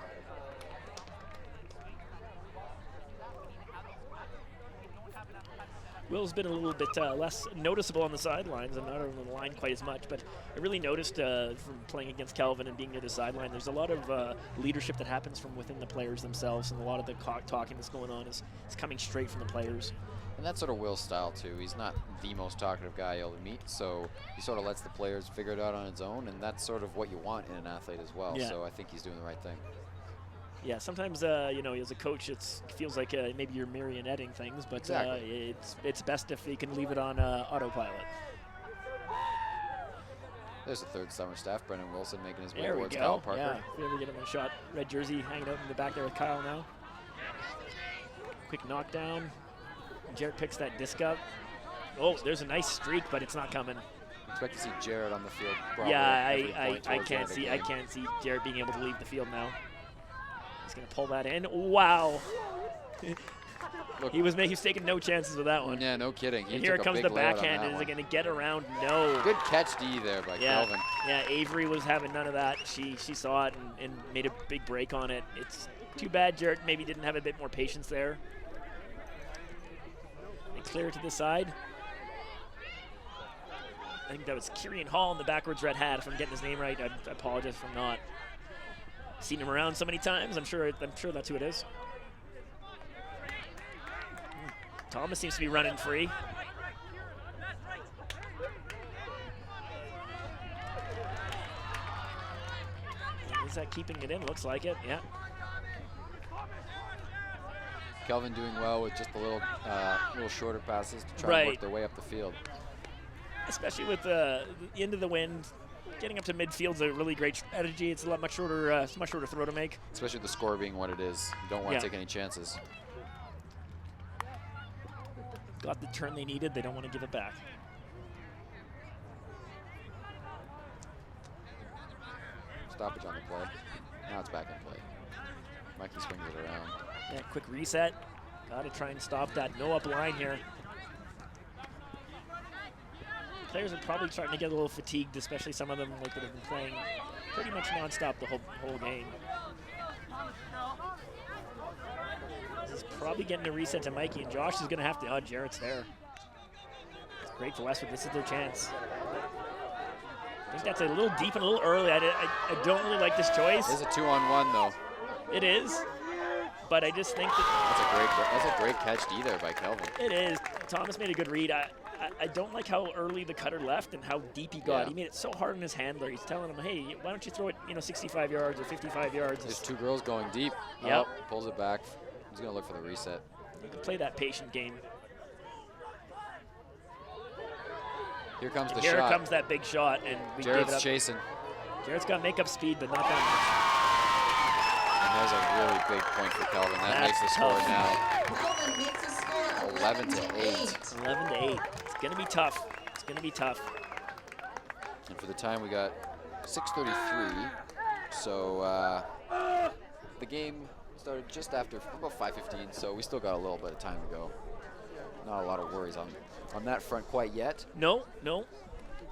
Will's been a little bit less noticeable on the sidelines and not on the line quite as much, but I really noticed from playing against Kelvin and being near the sideline, there's a lot of leadership that happens from within the players themselves, and a lot of the talking that's going on is coming straight from the players. And that's sort of Will's style too. He's not the most talkative guy you'll meet, so he sort of lets the players figure it out on its own, and that's sort of what you want in an athlete as well. Yeah. So I think he's doing the right thing. Yeah, sometimes you know, as a coach, it feels like maybe you're marionetting things, but Exactly. it's best if you can leave it on autopilot. There's the third summer staff, Brendan Wilson making his way There we towards go. Kyle Parker. Yeah, if we ever get him a shot, red jersey hanging out in the back there with Kyle now. Quick knockdown. Jarrett picks that disc up. Oh, there's a nice streak, but it's not coming. Expect to see Jared on the field. Probably Yeah, at every I point towards the end of the game. can't see Jarrett being able to leave the field now. He's gonna pull that in. Wow. Look, He was taking no chances with that one. yeah, no kidding. He And here took a comes big the layout on backhand. that Is it one. going to get around? No. Good catch D there by Yeah, Kelvin. yeah. Avery was having none of that. She saw it and made a big break on it. It's too bad Jarrett maybe didn't have a bit more patience there. They clear it to the side. I think that was Kieran Hall in the backwards red hat. If I'm getting his name right, I apologize if I'm not. Seen him around so many times. I'm sure that's who it is. Thomas seems to be running free. Is that keeping it in? Looks like it, yeah. Kelvin doing well with just a little shorter passes to try and work their way up the field. Especially with the end of the wind, getting up to midfield's a really great strategy. It's a much shorter throw to make. Especially with the score being what it is. You don't want to take any chances. Got the turn they needed. They don't want to give it back. Stoppage on the play. Now it's back in play. Mikey swings it around. Yeah, quick reset. Got to try and stop that. No up line here. Players are probably starting to get a little fatigued, especially some of them that have been playing pretty much nonstop the whole game. This is probably getting a reset to Mikey, and Josh is going to have to. Oh, Jarrett's there. It's great for Westwood. This is their chance. I think that's a little deep and a little early. I don't really like this choice. It is a 2-on-1 though. It is, but I just think that That's a great catch D there by Kelvin. it is. Thomas made a good read. I don't like how early the cutter left and how deep he got. Yeah. He made it so hard on his handler. He's telling him, hey, why don't you throw it 65 yards or 55 yards? There's two girls going deep. Yep. Oh, pulls it back. He's going to look for the reset. You can play that patient game. Here comes the Here shot. comes that big shot, and we gave it Jarrett's up. chasing. Jarrett's got makeup speed, but not that And there's a really big point for Kelvin. That That's makes the score tough. now Kelvin makes the score 11 to 8. much. 11 to 8. It's going to be tough. It's going to be tough. And for the time, we got 6:33. So the game started just after about 5:15. So we still got a little bit of time to go. Not a lot of worries on that front quite yet. No. And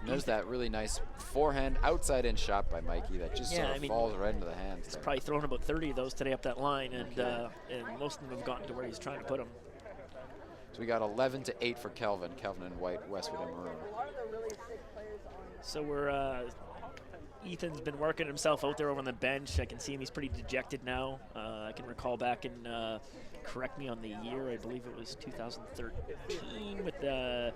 there's that really nice forehand outside-in shot by Mikey that just sort of falls right into the hands. He's probably thrown about 30 of those today up that line, and most of them have gotten to where he's trying to put them. So we got 11 to 8 for Kelvin. Kelvin in white, Westwood in maroon. So Ethan's been working himself out there over on the bench. I can see him. He's pretty dejected now. I can recall back in, correct me on the year, I believe it was 2013 with the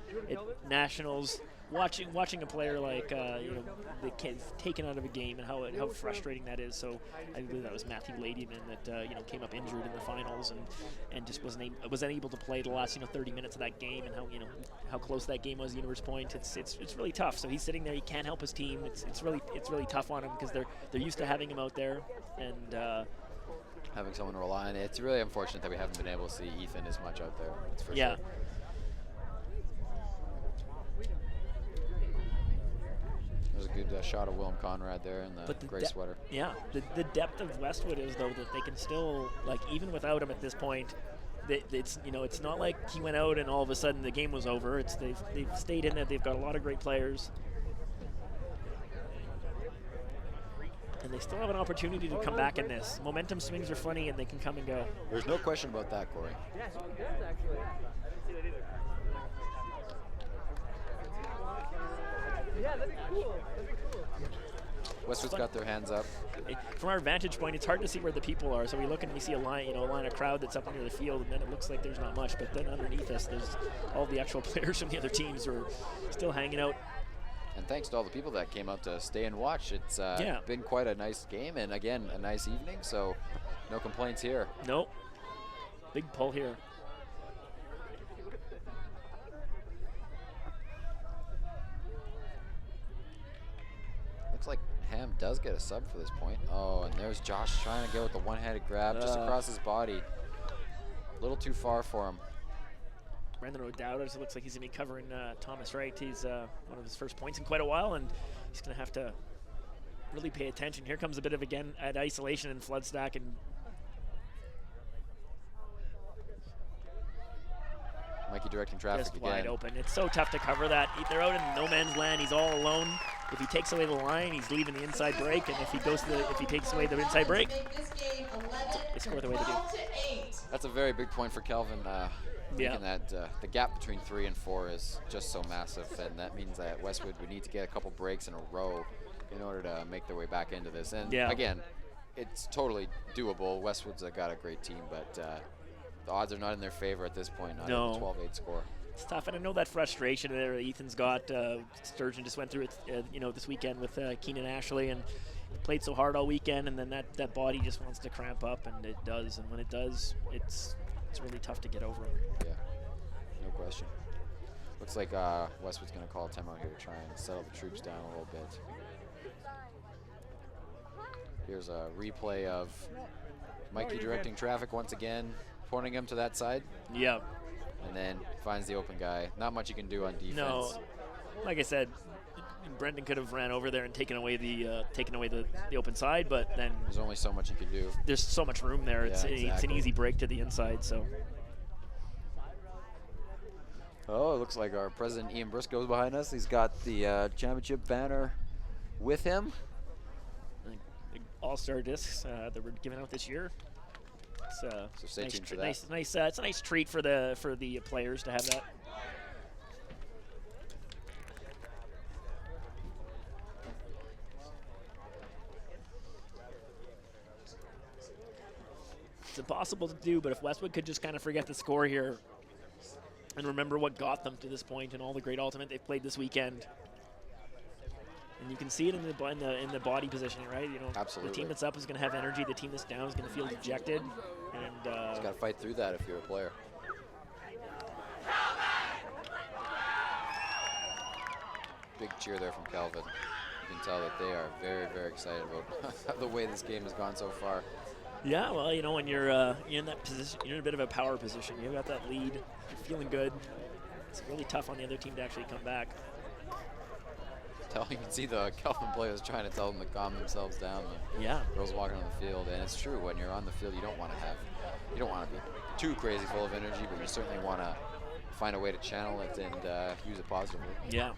Nationals. Watching a player like the kid's taken out of a game and how frustrating that is. So I believe that was Matthew Ladyman that came up injured in the finals and just wasn't able to play the last 30 minutes of that game, and how close that game was. Universe Point. It's really tough. So he's sitting there. He can't help his team. It's really tough on him because they're used to having him out there and. Having someone to rely on. It's really unfortunate that we haven't been able to see Ethan as much out there. That's for Yeah. sure. There's a good shot of Willem Conrad there in the gray sweater. Yeah, the depth of Westwood is, though, that they can still, even without him at this point, it's not like he went out and all of a sudden the game was over. They've stayed in it. They've got a lot of great players. And they still have an opportunity to come back in this. Momentum swings are funny, and they can come and go. There's no question about that, Corey. Westwood's got their hands up. From our vantage point, it's hard to see where the people are. So we look and we see a line, a line of crowd that's up near the field, and then it looks like there's not much. But then underneath us, there's all the actual players from the other teams who are still hanging out. And thanks to all the people that came out to stay and watch. It's been quite a nice game, and again, a nice evening. So no complaints here. Nope. Big pull here. Looks like Ham does get a sub for this point. Oh, and there's Josh trying to go with the one-handed grab just across his body. A little too far for him. Brandon O'Dowd, it looks like he's going to be covering Thomas Wright. He's one of his first points in quite a while, and he's going to have to really pay attention. Here comes a bit of, again, at isolation and flood stack, and Mikey directing traffic just again. wide open. It's so tough to cover that. They're out in no man's land. He's all alone. If he takes away the line, he's leaving the inside break, and if he takes away the inside break, they score the way they do. That's a very big point for Kelvin. Thinking that the gap between 3 and 4 is just so massive, and that means that Westwood would need to get a couple breaks in a row in order to make their way back into this. And again, it's totally doable. Westwood's got a great team, but the odds are not in their favor at this point. Not No. a 12-8 score. It's tough, and I know that frustration there Ethan's got. Sturgeon just went through it, this weekend with Keenan Ashley, and played so hard all weekend, and then that body just wants to cramp up, and it does. And when it does, it's really tough to get over it. Yeah, no question. Looks like Westwood's going to call a timeout here to try and settle the troops down a little bit. Here's a replay of Mikey directing traffic once again, pointing him to that side. Yeah. And then finds the open guy. Not much you can do on defense. No, like I said, Brendan could have ran over there and taken away the open side, but then there's only so much you can do. There's so much room there. Yeah, It's an easy break to the inside. So. Oh, it looks like our president Ian Briscoe is behind us. He's got the championship banner with him. All-star discs that we're giving out this year. It's so stay tuned for that. Nice. It's a nice treat for the players to have that. It's impossible to do, but if Westwood could just kind of forget the score here and remember what got them to this point and all the great ultimate they've played this weekend. And you can see it in the body positioning, right? Absolutely. The team that's up is going to have energy. The team that's down is going to feel dejected. And you've got to fight through that if you're a player. Big cheer there from Kelvin. You can tell that they are very, very excited about the way this game has gone so far. Yeah, well, when you're in that position, you're in a bit of a power position. You've got that lead. You're feeling good. It's really tough on the other team to actually come back. You can see the Kelvin players trying to tell them to calm themselves down. The girls walking on the field, and it's true. When you're on the field, you don't want to be too crazy full of energy, but you certainly want to find a way to channel it and use it positively. Yeah.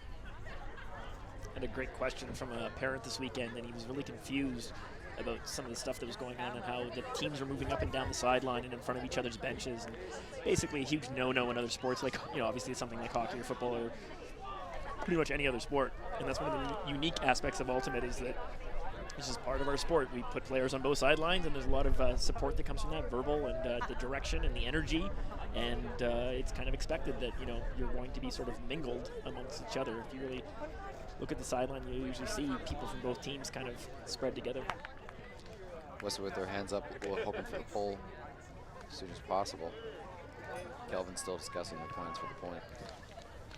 I had a great question from a parent this weekend, and he was really confused about some of the stuff that was going on and how the teams were moving up and down the sideline and in front of each other's benches. And basically a huge no-no in other sports, like obviously something like hockey or football or pretty much any other sport. And that's one of the unique aspects of Ultimate, is that this is part of our sport. We put players on both sidelines, and there's a lot of support that comes from that, verbal and the direction and the energy. And it's kind of expected that you're going to be sort of mingled amongst each other. If you really look at the sideline, you usually see people from both teams kind of spread together. Westwood with their hands up, hoping for the pull as soon as possible. Kelvin's still discussing the plans for the point.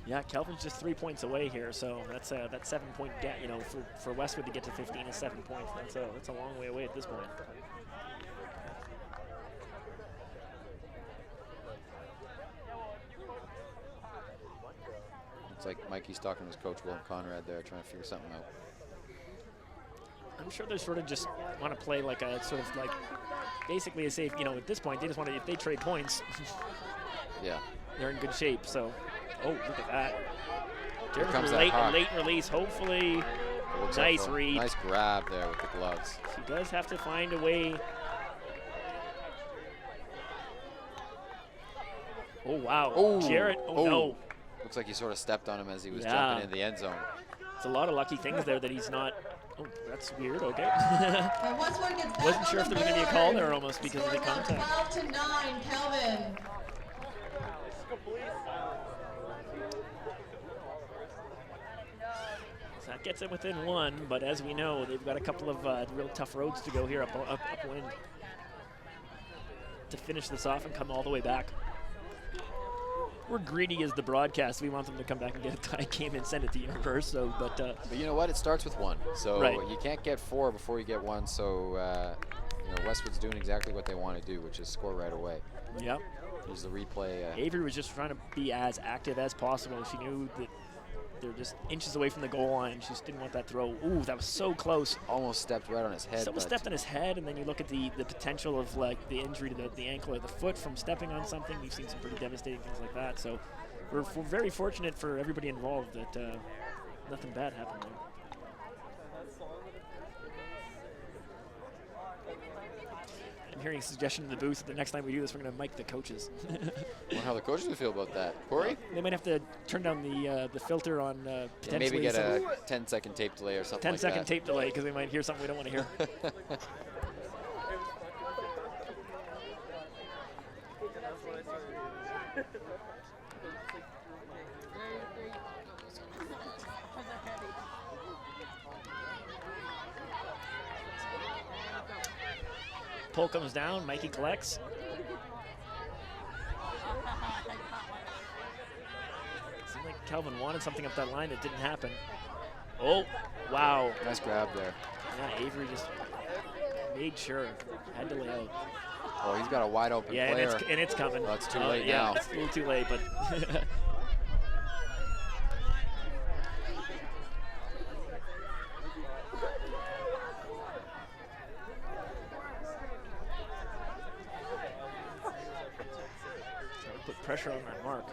Yeah, Kelvin's just 3 points away here, so that's that 7-point gap. For Westwood to get to 15 is 7 points. That's a long way away at this point. Looks like Mikey's talking to his coach, Willem Conrad, there, trying to figure something out. I'm sure they sort of just want to play like a sort of like basically a safe. At this point, they just want to, if they trade points, yeah, they're in good shape. So, look at that. Here comes late release, hopefully. Nice read. Nice grab there with the gloves. He does have to find a way. Oh, wow. Oh, Jarrett, no. Looks like he sort of stepped on him as he was jumping into the end zone. It's a lot of lucky things there that he's not. Oh, that's weird. Okay. And Westwood gets back Wasn't on sure if the there was going to be a call board. there almost because of the Score now contact. 12-9, Kelvin. So that gets it within 1, but as we know, they've got a couple of real tough roads to go here upwind to finish this off and come all the way back. We're greedy as the broadcast. We want them to come back and get a tie game and send it to Universe. So, but you know what? It starts with 1. So right. You can't get 4 before you get 1. So you know, Westwood's doing exactly what they want to do, which is score right away. Yep. Use the replay. Avery was just trying to be as active as possible. She knew that they're just inches away from the goal line. She just didn't want that throw. Ooh, that was so close. Almost stepped right on his head. Someone stepped on his head, and then you look at the potential of like the injury to the ankle or the foot from stepping on something. We've seen some pretty devastating things like that. So we're very fortunate for everybody involved that nothing bad happened there. I'm hearing a suggestion in the booth that the next time we do this, we're going to mic the coaches. I wonder how the coaches would feel about that. Corey? They might have to turn down the filter on potentially. Maybe get a 10-second tape delay or something like that. 10-second tape delay because we might hear something we don't want to hear. Pull comes down, Mikey collects. Seemed like Kelvin wanted something up that line that didn't happen. Oh, wow. Nice grab there. Yeah, Avery just made sure. Had to lay out. Oh, he's got a wide open player. And it's coming. Oh, it's too late now. It's a little too late, but put pressure on that mark. A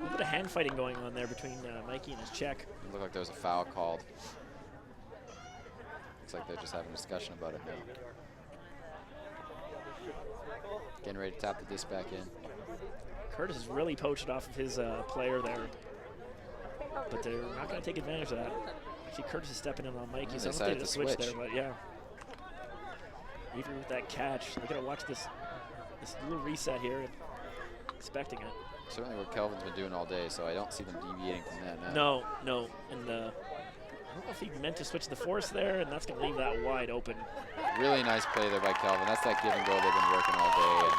little bit of hand fighting going on there between Mikey and his check. It looked like there was a foul called. Looks like they're just having a discussion about it now. Getting ready to tap the disc back in. Curtis has really poached off of his player there, but they're not going to take advantage of that. Actually, Curtis is stepping in on Mikey, so I don't think they switch there, but yeah. Even with that catch, they're going to watch this little reset here, expecting it. Certainly what Kelvin's been doing all day, so I don't see them deviating from that now. No, and I don't know if he meant to switch the force there, and that's going to leave that wide open. Really nice play there by Kelvin. That's that give and go they've been working all day, and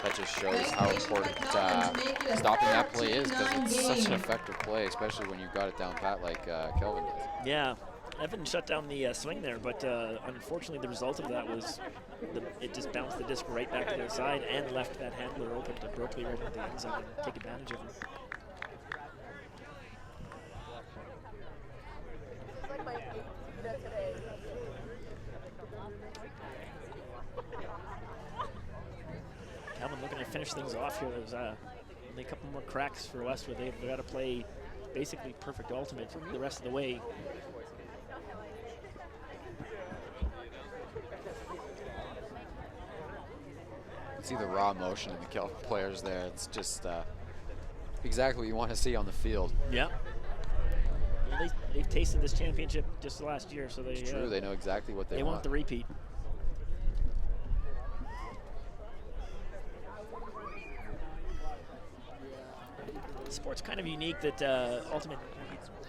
that just shows how important stopping that play is, because it's such an effective play, especially when you've got it down pat like Kelvin does. Yeah, Evan shut down the swing there, but unfortunately the result of that was it just bounced the disc right back to the other side and left that handler open to Berkeley right into the end zone and take advantage of him. Kelvin looking to finish things off here. There's only a couple more cracks for Westwood. They've got to play basically perfect ultimate for the rest of the way. See the raw motion in the Kelvin players there. It's just exactly what you want to see on the field. Yeah. Well, they've tasted this championship just last year, so It's true. They know exactly what they want the repeat. Sport's kind of unique that ultimate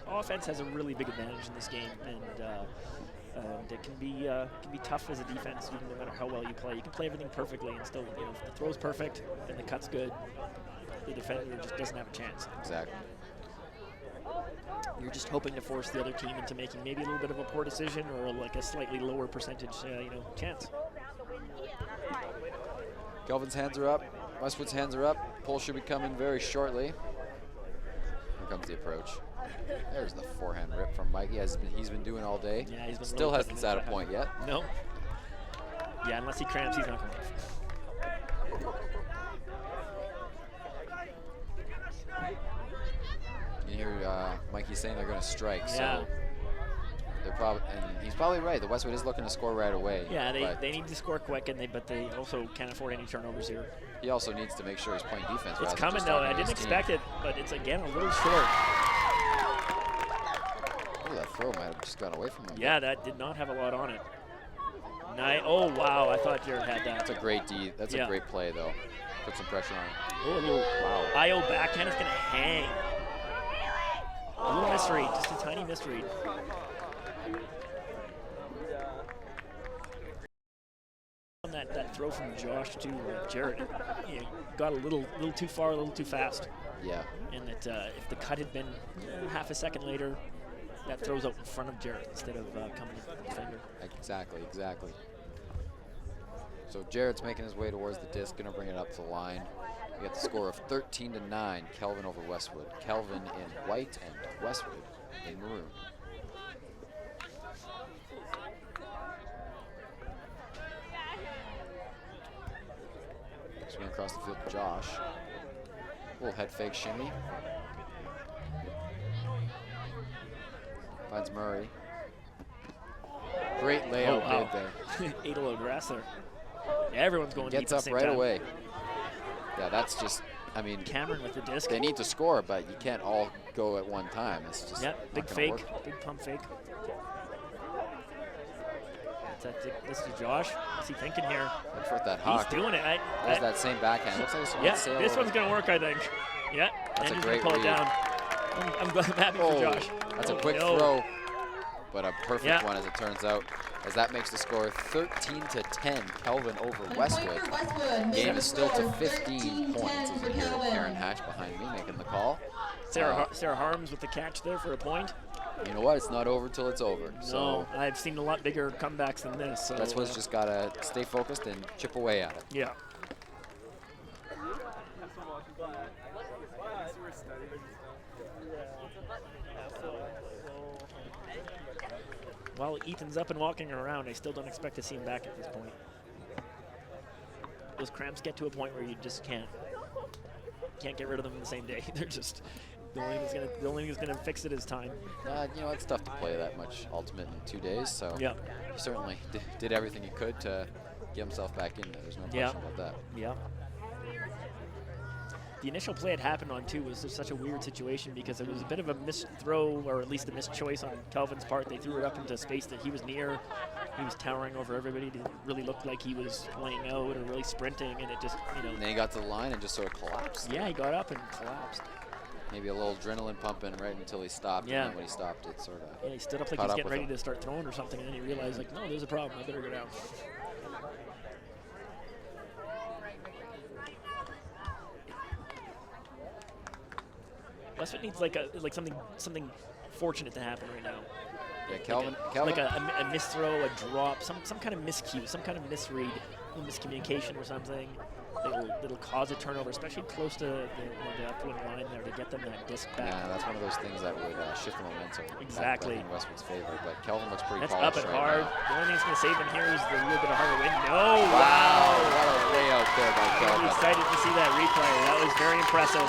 offense has a really big advantage in this game, and it can be tough as a defense, even no matter how well you play. You can play everything perfectly, and still, if the throw's perfect and the cut's good, the defender just doesn't have a chance. Exactly. You're just hoping to force the other team into making maybe a little bit of a poor decision or like a slightly lower percentage, chance. Kelvin's hands are up. Westwood's hands are up. Pull should be coming very shortly. Here comes the approach. There's the forehand rip from Mikey. He's been doing all day. Yeah, he's been still really hasn't sat a point yet. No. Yeah, unless he cramps, he's not going to. You hear Mikey saying they're going to strike. Yeah. So they're probably, and he's probably right. The Westwood is looking to score right away. Yeah, they need to score quick, but they also can't afford any turnovers here. He also needs to make sure he's playing defense. It's coming though. I didn't expect it, but it's again a little short. throw might have just gone away from him. Yeah, that did not have a lot on it. Oh, wow, I thought Jared had that. That's a great D. That's a great play, though. Put some pressure on him. Oh, a little IO backhand is going to hang. A little misread, just a tiny misread. On that throw from Josh to Jared, got a little too far, a little too fast. Yeah. And that if the cut had been half a second later, that throws out in front of Jared instead of coming with the finger. Exactly. So Jared's making his way towards the disc, going to bring it up to the line. We got the score of 13-9, Kelvin over Westwood. Kelvin in white and Westwood in maroon. Swing across the field to Josh. Little head fake shimmy. Finds Murray. Great layout bid there. 8-0 grass there. Everyone's going deep Gets at up the same right time. away. Yeah, that's just, I mean, Cameron with the disc. they need to score, but you can't all go at one time. It's just big not gonna fake, work. big pump fake. This is Josh. What's he thinking here? Look for that hawk. He's doing it. There's that same backhand. Looks like it's this one's going to work, I think. Yeah, That's and a he's great going to pull read. it down. I'm happy for Josh. That's a quick throw, but a perfect one as it turns out, as that makes the score 13-10, Kelvin over Westwood. Game is still to 15 points as you hear Karen Hatch behind me making the call. Sarah Harms with the catch there for a point. You know what? It's not over till it's over. So I've seen a lot bigger comebacks than this. So that's what's just got to stay focused and chip away at it. Yeah. While Ethan's up and walking around, I still don't expect to see him back at this point. Those cramps get to a point where you just can't get rid of them in the same day. They're just the only thing that's gonna fix it is time. You know, it's tough to play that much Ultimate in 2 days, so yeah, he certainly did everything he could to get himself back in there. There's no question about that. Yeah. The initial play it happened on, too, was just such a weird situation because it was a bit of a missed throw, or at least a missed choice on Kelvin's part. They threw it up into space that he was near. He was towering over everybody. It didn't really look like he was playing out or really sprinting, and it just, And then he got to the line and just sort of collapsed. Yeah, he got up and collapsed. Maybe a little adrenaline pumping right until he stopped, and then when he stopped, it sort of he stood up like he was getting ready to start throwing or something, and then he realized, like, no, there's a problem. I better go down. Westwood needs like something fortunate to happen right now. Yeah, Kelvin. Like a misthrow, a drop, some kind of miscue, some kind of misread, miscommunication or something that'll cause a turnover, especially close to the upwind line there to get them that disc back. Yeah, that's one of those things that would shift the momentum. Exactly. Back in Westwood's favor, but Kelvin looks pretty That's polished up and right hard. now. The only thing that's going to save him here is the little bit of harder wind. No, wow! What a layout there by Kelvin. I'm excited to see that replay. That was very impressive.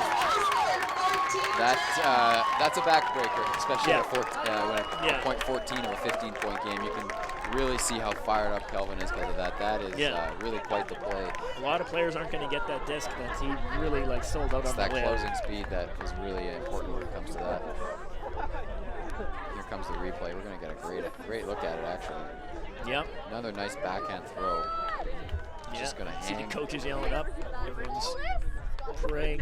That's a backbreaker, especially at a point 14 of a 15-point game. You can really see how fired up Kelvin is because of that. That is really quite the play. A lot of players aren't going to get that disc, but he really sold out on that the closing speed that is really important when it comes to that. Here comes the replay. We're going to get a great look at it, actually. Yep. Another nice backhand throw. Just going to hang. See the coaches yelling up. Everyone's praying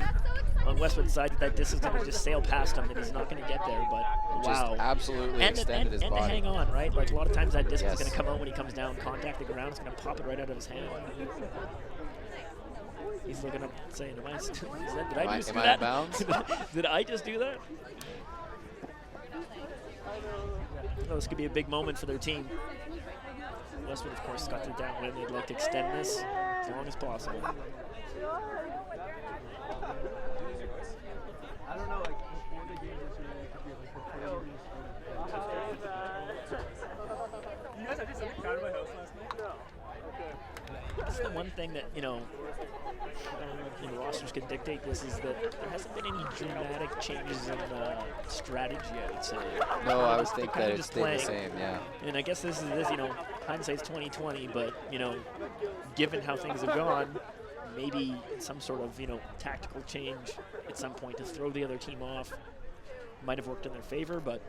on Westwood's side that disc is going to just sail past him, that he's not going to get there, but just wow. absolutely extended his body. And to hang on, right? Like a lot of times that disc is going to come out when he comes down, contact the ground, it's going to pop it right out of his hand. He's looking up saying, did I just do that? Out of bounds? Did I just do that? Oh, this could be a big moment for their team. Westwood, of course, got their downwind. They'd like to extend this as long as possible. I don't know, like before the game yesterday, it could be like before you guys actually something proud of my house last night? No. Okay. That's the one thing that, rosters can dictate this, is that there hasn't been any dramatic changes in strategy, I would say. No, I would think that it's stayed the same, yeah. And I guess this, hindsight's 20/20, but, given how things have gone, maybe some sort of, tactical change at some point to throw the other team off might have worked in their favor, but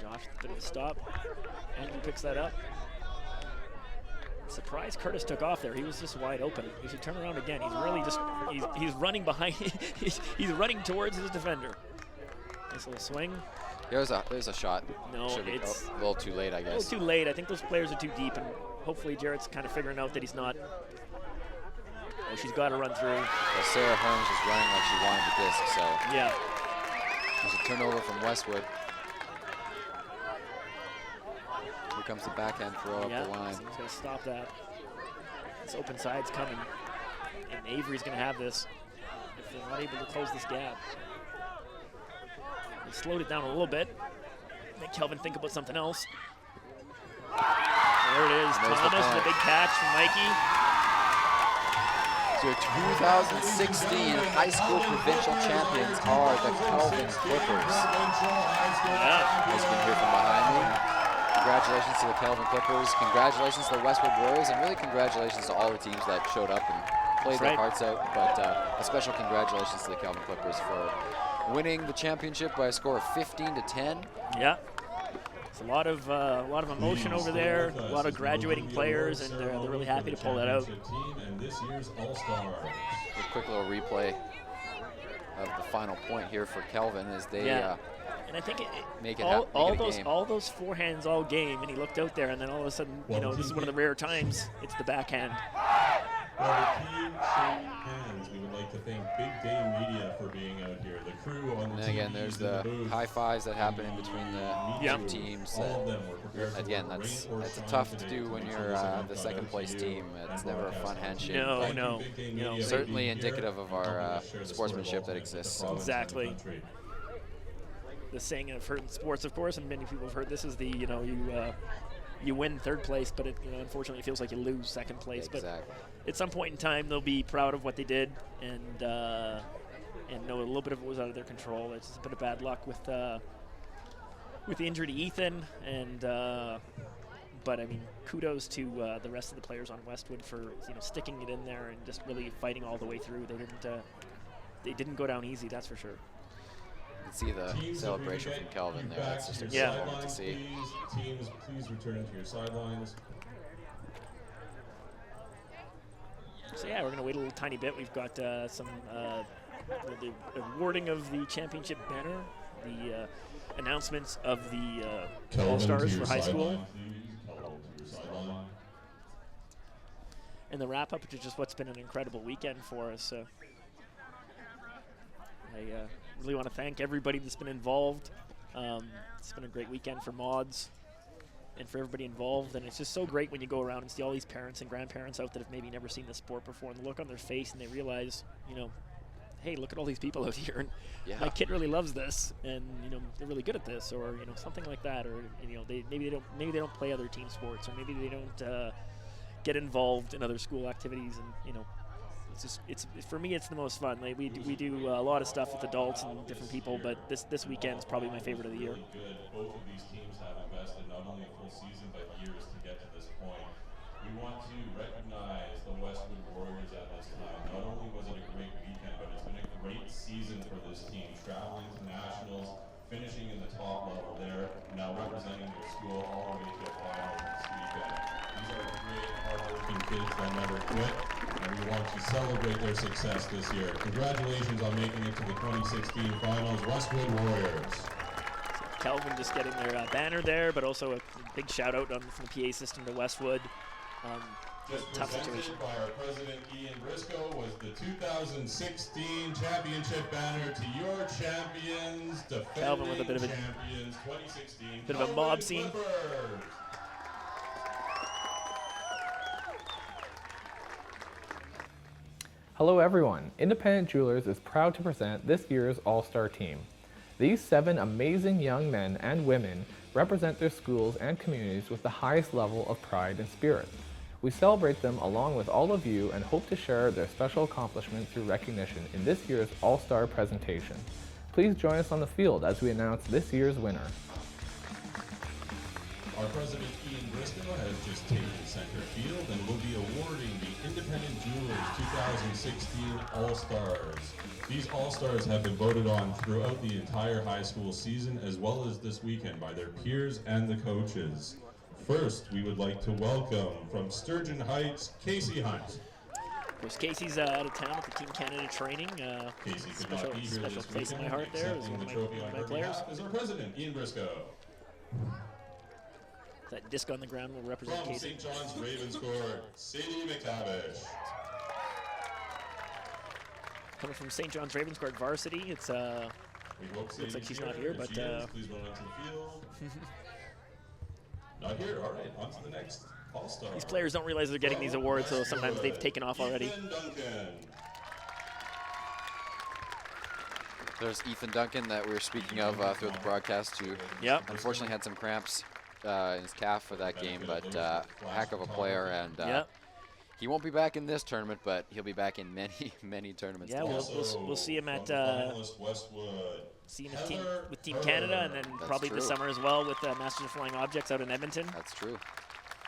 Josh, a bit of a stop. Andrew picks that up. Surprised Curtis took off there. He was just wide open. He should turn around again. He's really just, he's running behind, he's running towards his defender. Nice little swing. There's a shot. No, it's a little too late, I guess. A little too late. I think those players are too deep, and hopefully Jarrett's kind of figuring out that he's not. Oh, she's got to run through. Well, Sarah Holmes was running like she wanted the disc, so. Yeah. There's a turnover from Westwood. Here comes the backhand throw up the line. He's going to stop that. This open side's coming, and Avery's going to have this if they're not able to close this gap. They slowed it down a little bit. Make Kelvin think about something else. There it is. Thomas with a big catch from Mikey. So your 2016 high school provincial champions are the Kelvin Clippers. Yeah. As you can hear from behind me. Congratulations to the Kelvin Clippers. Congratulations to the Westwood Warriors, and really congratulations to all the teams that showed up and played their hearts out. But a special congratulations to the Kelvin Clippers for winning the championship by a score of 15-10. Yeah. It's a lot of emotion over there, a lot of graduating players, and they're really happy to pull that out. A quick little replay of the final point here for Kelvin as they and I think make it all those forehands all game, and he looked out there, and then all of a sudden, you know, this is one of the rare times it's the backhand. Well, the team shake hands. We would like to thank Big Day Media for being out here. The crew on the and then again, there's the high fives that happen in between the two teams. All of them were prepared for again, that's tough to do when you're the second place team. It's never a fun handshake. No. Certainly indicative of our sportsmanship that exists. Exactly. The saying I've heard in sports, of course, and many people have heard this is the you win third place, but it unfortunately it feels like you lose second place. Exactly. But at some point in time, they'll be proud of what they did and know a little bit of it was out of their control. It's just a bit of bad luck with the injury to Ethan, and but I mean, kudos to the rest of the players on Westwood for sticking it in there and just really fighting all the way through. They didn't go down easy, that's for sure. You can see the celebration from Kelvin there. That's just exciting to see. Teams, please return to your sidelines. So yeah, we're going to wait a little tiny bit. We've got some the awarding of the championship banner, the announcements of the All-Stars for high school, and the wrap-up, which is just what's been an incredible weekend for us. I really want to thank everybody that's been involved. It's been a great weekend for mods and for everybody involved, and it's just so great when you go around and see all these parents and grandparents out that have maybe never seen the sport before, and the look on their face, and they realize, hey, look at all these people out here, and my kid really loves this, and they're really good at this, or something like that, or maybe they don't play other team sports, or maybe they don't get involved in other school activities, and it's for me, it's the most fun. Like we do a lot of stuff with adults and different people, but this weekend is probably my favorite of the year. Both of these teams have invested not only a full season but years to get to this point. We want to recognize the Westwood Warriors at this time. Not only was it a great weekend, but it's been a great season for this team, traveling to nationals, finishing in the top level there, now representing their school all the way to a final this weekend. These are great, hard-working kids that never quit, and we want to celebrate their success this year. Congratulations on making it to the 2016 finals, Westwood Warriors. So Kelvin just getting their banner there, but also a big shout out from the PA system to Westwood. Just tough presented situation by our president, Ian Briscoe, was the 2016 championship banner to your champions, Kelvin with a bit of a champions 2016. bit of a mob scene. Clippers. Hello everyone, Independent Jewelers is proud to present this year's All-Star team. These 7 amazing young men and women represent their schools and communities with the highest level of pride and spirit. We celebrate them along with all of you and hope to share their special accomplishments through recognition in this year's All-Star presentation. Please join us on the field as we announce this year's winner. Our president, Ian Briscoe, has just taken center field and will be awarding the Independent Jewelers 2016 All-Stars. These All-Stars have been voted on throughout the entire high school season as well as this weekend by their peers and the coaches. First, we would like to welcome from Sturgeon Heights, Casey Hunt. Of course, Casey's out of town at the Team Canada training. Casey could not be here special this place in my weekend. heart there. As Accepting one the of trophy on my her players. behalf is our president, Ian Briscoe. That disc on the ground will represent From Casey. St. John's Ravenscourt, Sadie McTavish. Coming from St. John's Ravenscourt varsity, it's We hope looks Sadie's like she's here. not here, If but she is, please run onto the field. Not here. All right, on to the next All-Star. these players don't realize they're getting these awards, so sometimes they've taken off already. Ethan Duncan. There's Ethan Duncan that we were speaking of throughout the broadcast, who Yep. unfortunately had some cramps in his calf for that game, but heck of a player, and Yep. he won't be back in this tournament, but he'll be back in many, many tournaments. Yeah, to come. we'll see him at From the finalist Westwood. see him with Team Canada, and then probably this true. summer as well with Masters of Flying Objects out in Edmonton, That's true.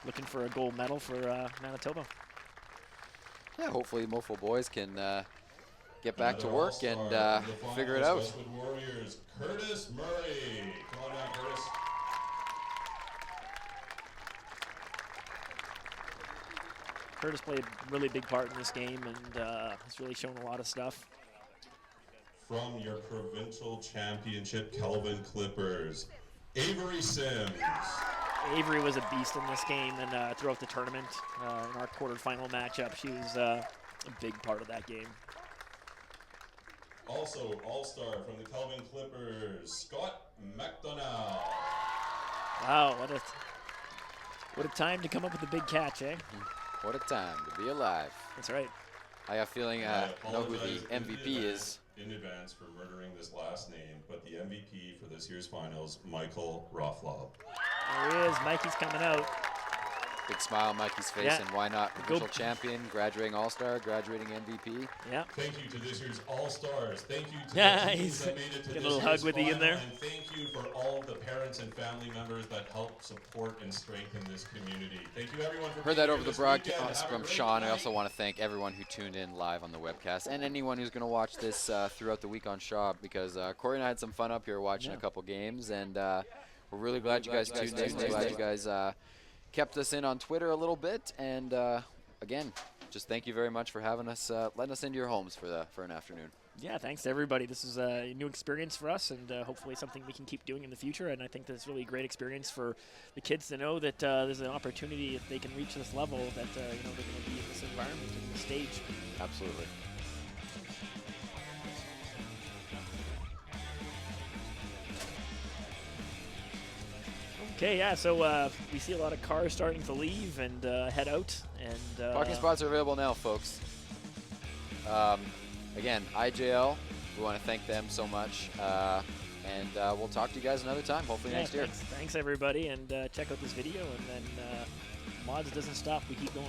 looking for a gold medal for Manitoba. Yeah, hopefully Mofo boys can get back to Another work and All-Star from the figure it finalist out. Westwood Warriors, Curtis Murray. Come on down, Curtis. Curtis played a really big part in this game and has really shown a lot of stuff. From your provincial championship, Kelvin Clippers, Avery Sims. Avery was a beast in this game and throughout the tournament. In our quarterfinal matchup, she was a big part of that game. Also, All-Star from the Kelvin Clippers, Scott McDonough. Wow, what a time to come up with a big catch, eh? What a time to be alive. That's right. I have a feeling I know who apologize the MVP is. in advance for murdering this last name, but the MVP for this year's finals, Michael Rothlob. There he is. Mikey's coming out. Big smile on Mikey's face, Yeah. and why not? Provincial champion, graduating All-Star, graduating MVP. Yeah. Thank you to this year's All-Stars. Thank you to Yeah, the teams he's that made it to got a this little hug year's with Ian final, there. and thank you for all of the parents and family members that help support and strengthen this community. Thank you, everyone, for Heard that being over here the this weekend. broadcast Have a from great Sean. I night. also want to thank everyone who tuned in live on the webcast, and anyone who's going to watch this throughout the week on Shaw, because Corey and I had some fun up here watching a couple games, and we're really glad you guys tuned in. We're glad you guys kept us in on Twitter a little bit, and again, just thank you very much for having us, letting us into your homes for an afternoon. Yeah, thanks to everybody. This is a new experience for us, and hopefully something we can keep doing in the future. And I think that's really a great experience for the kids to know that there's an opportunity if they can reach this level that they're going to be in this environment, in this stage. Absolutely. Okay, yeah. So we see a lot of cars starting to leave and head out, and Parking spots are available now, folks. Again, IJL, we want to thank them so much. And we'll talk to you guys another time, hopefully next year. Thanks everybody, and check out this video, and then Mods doesn't stop. We keep going.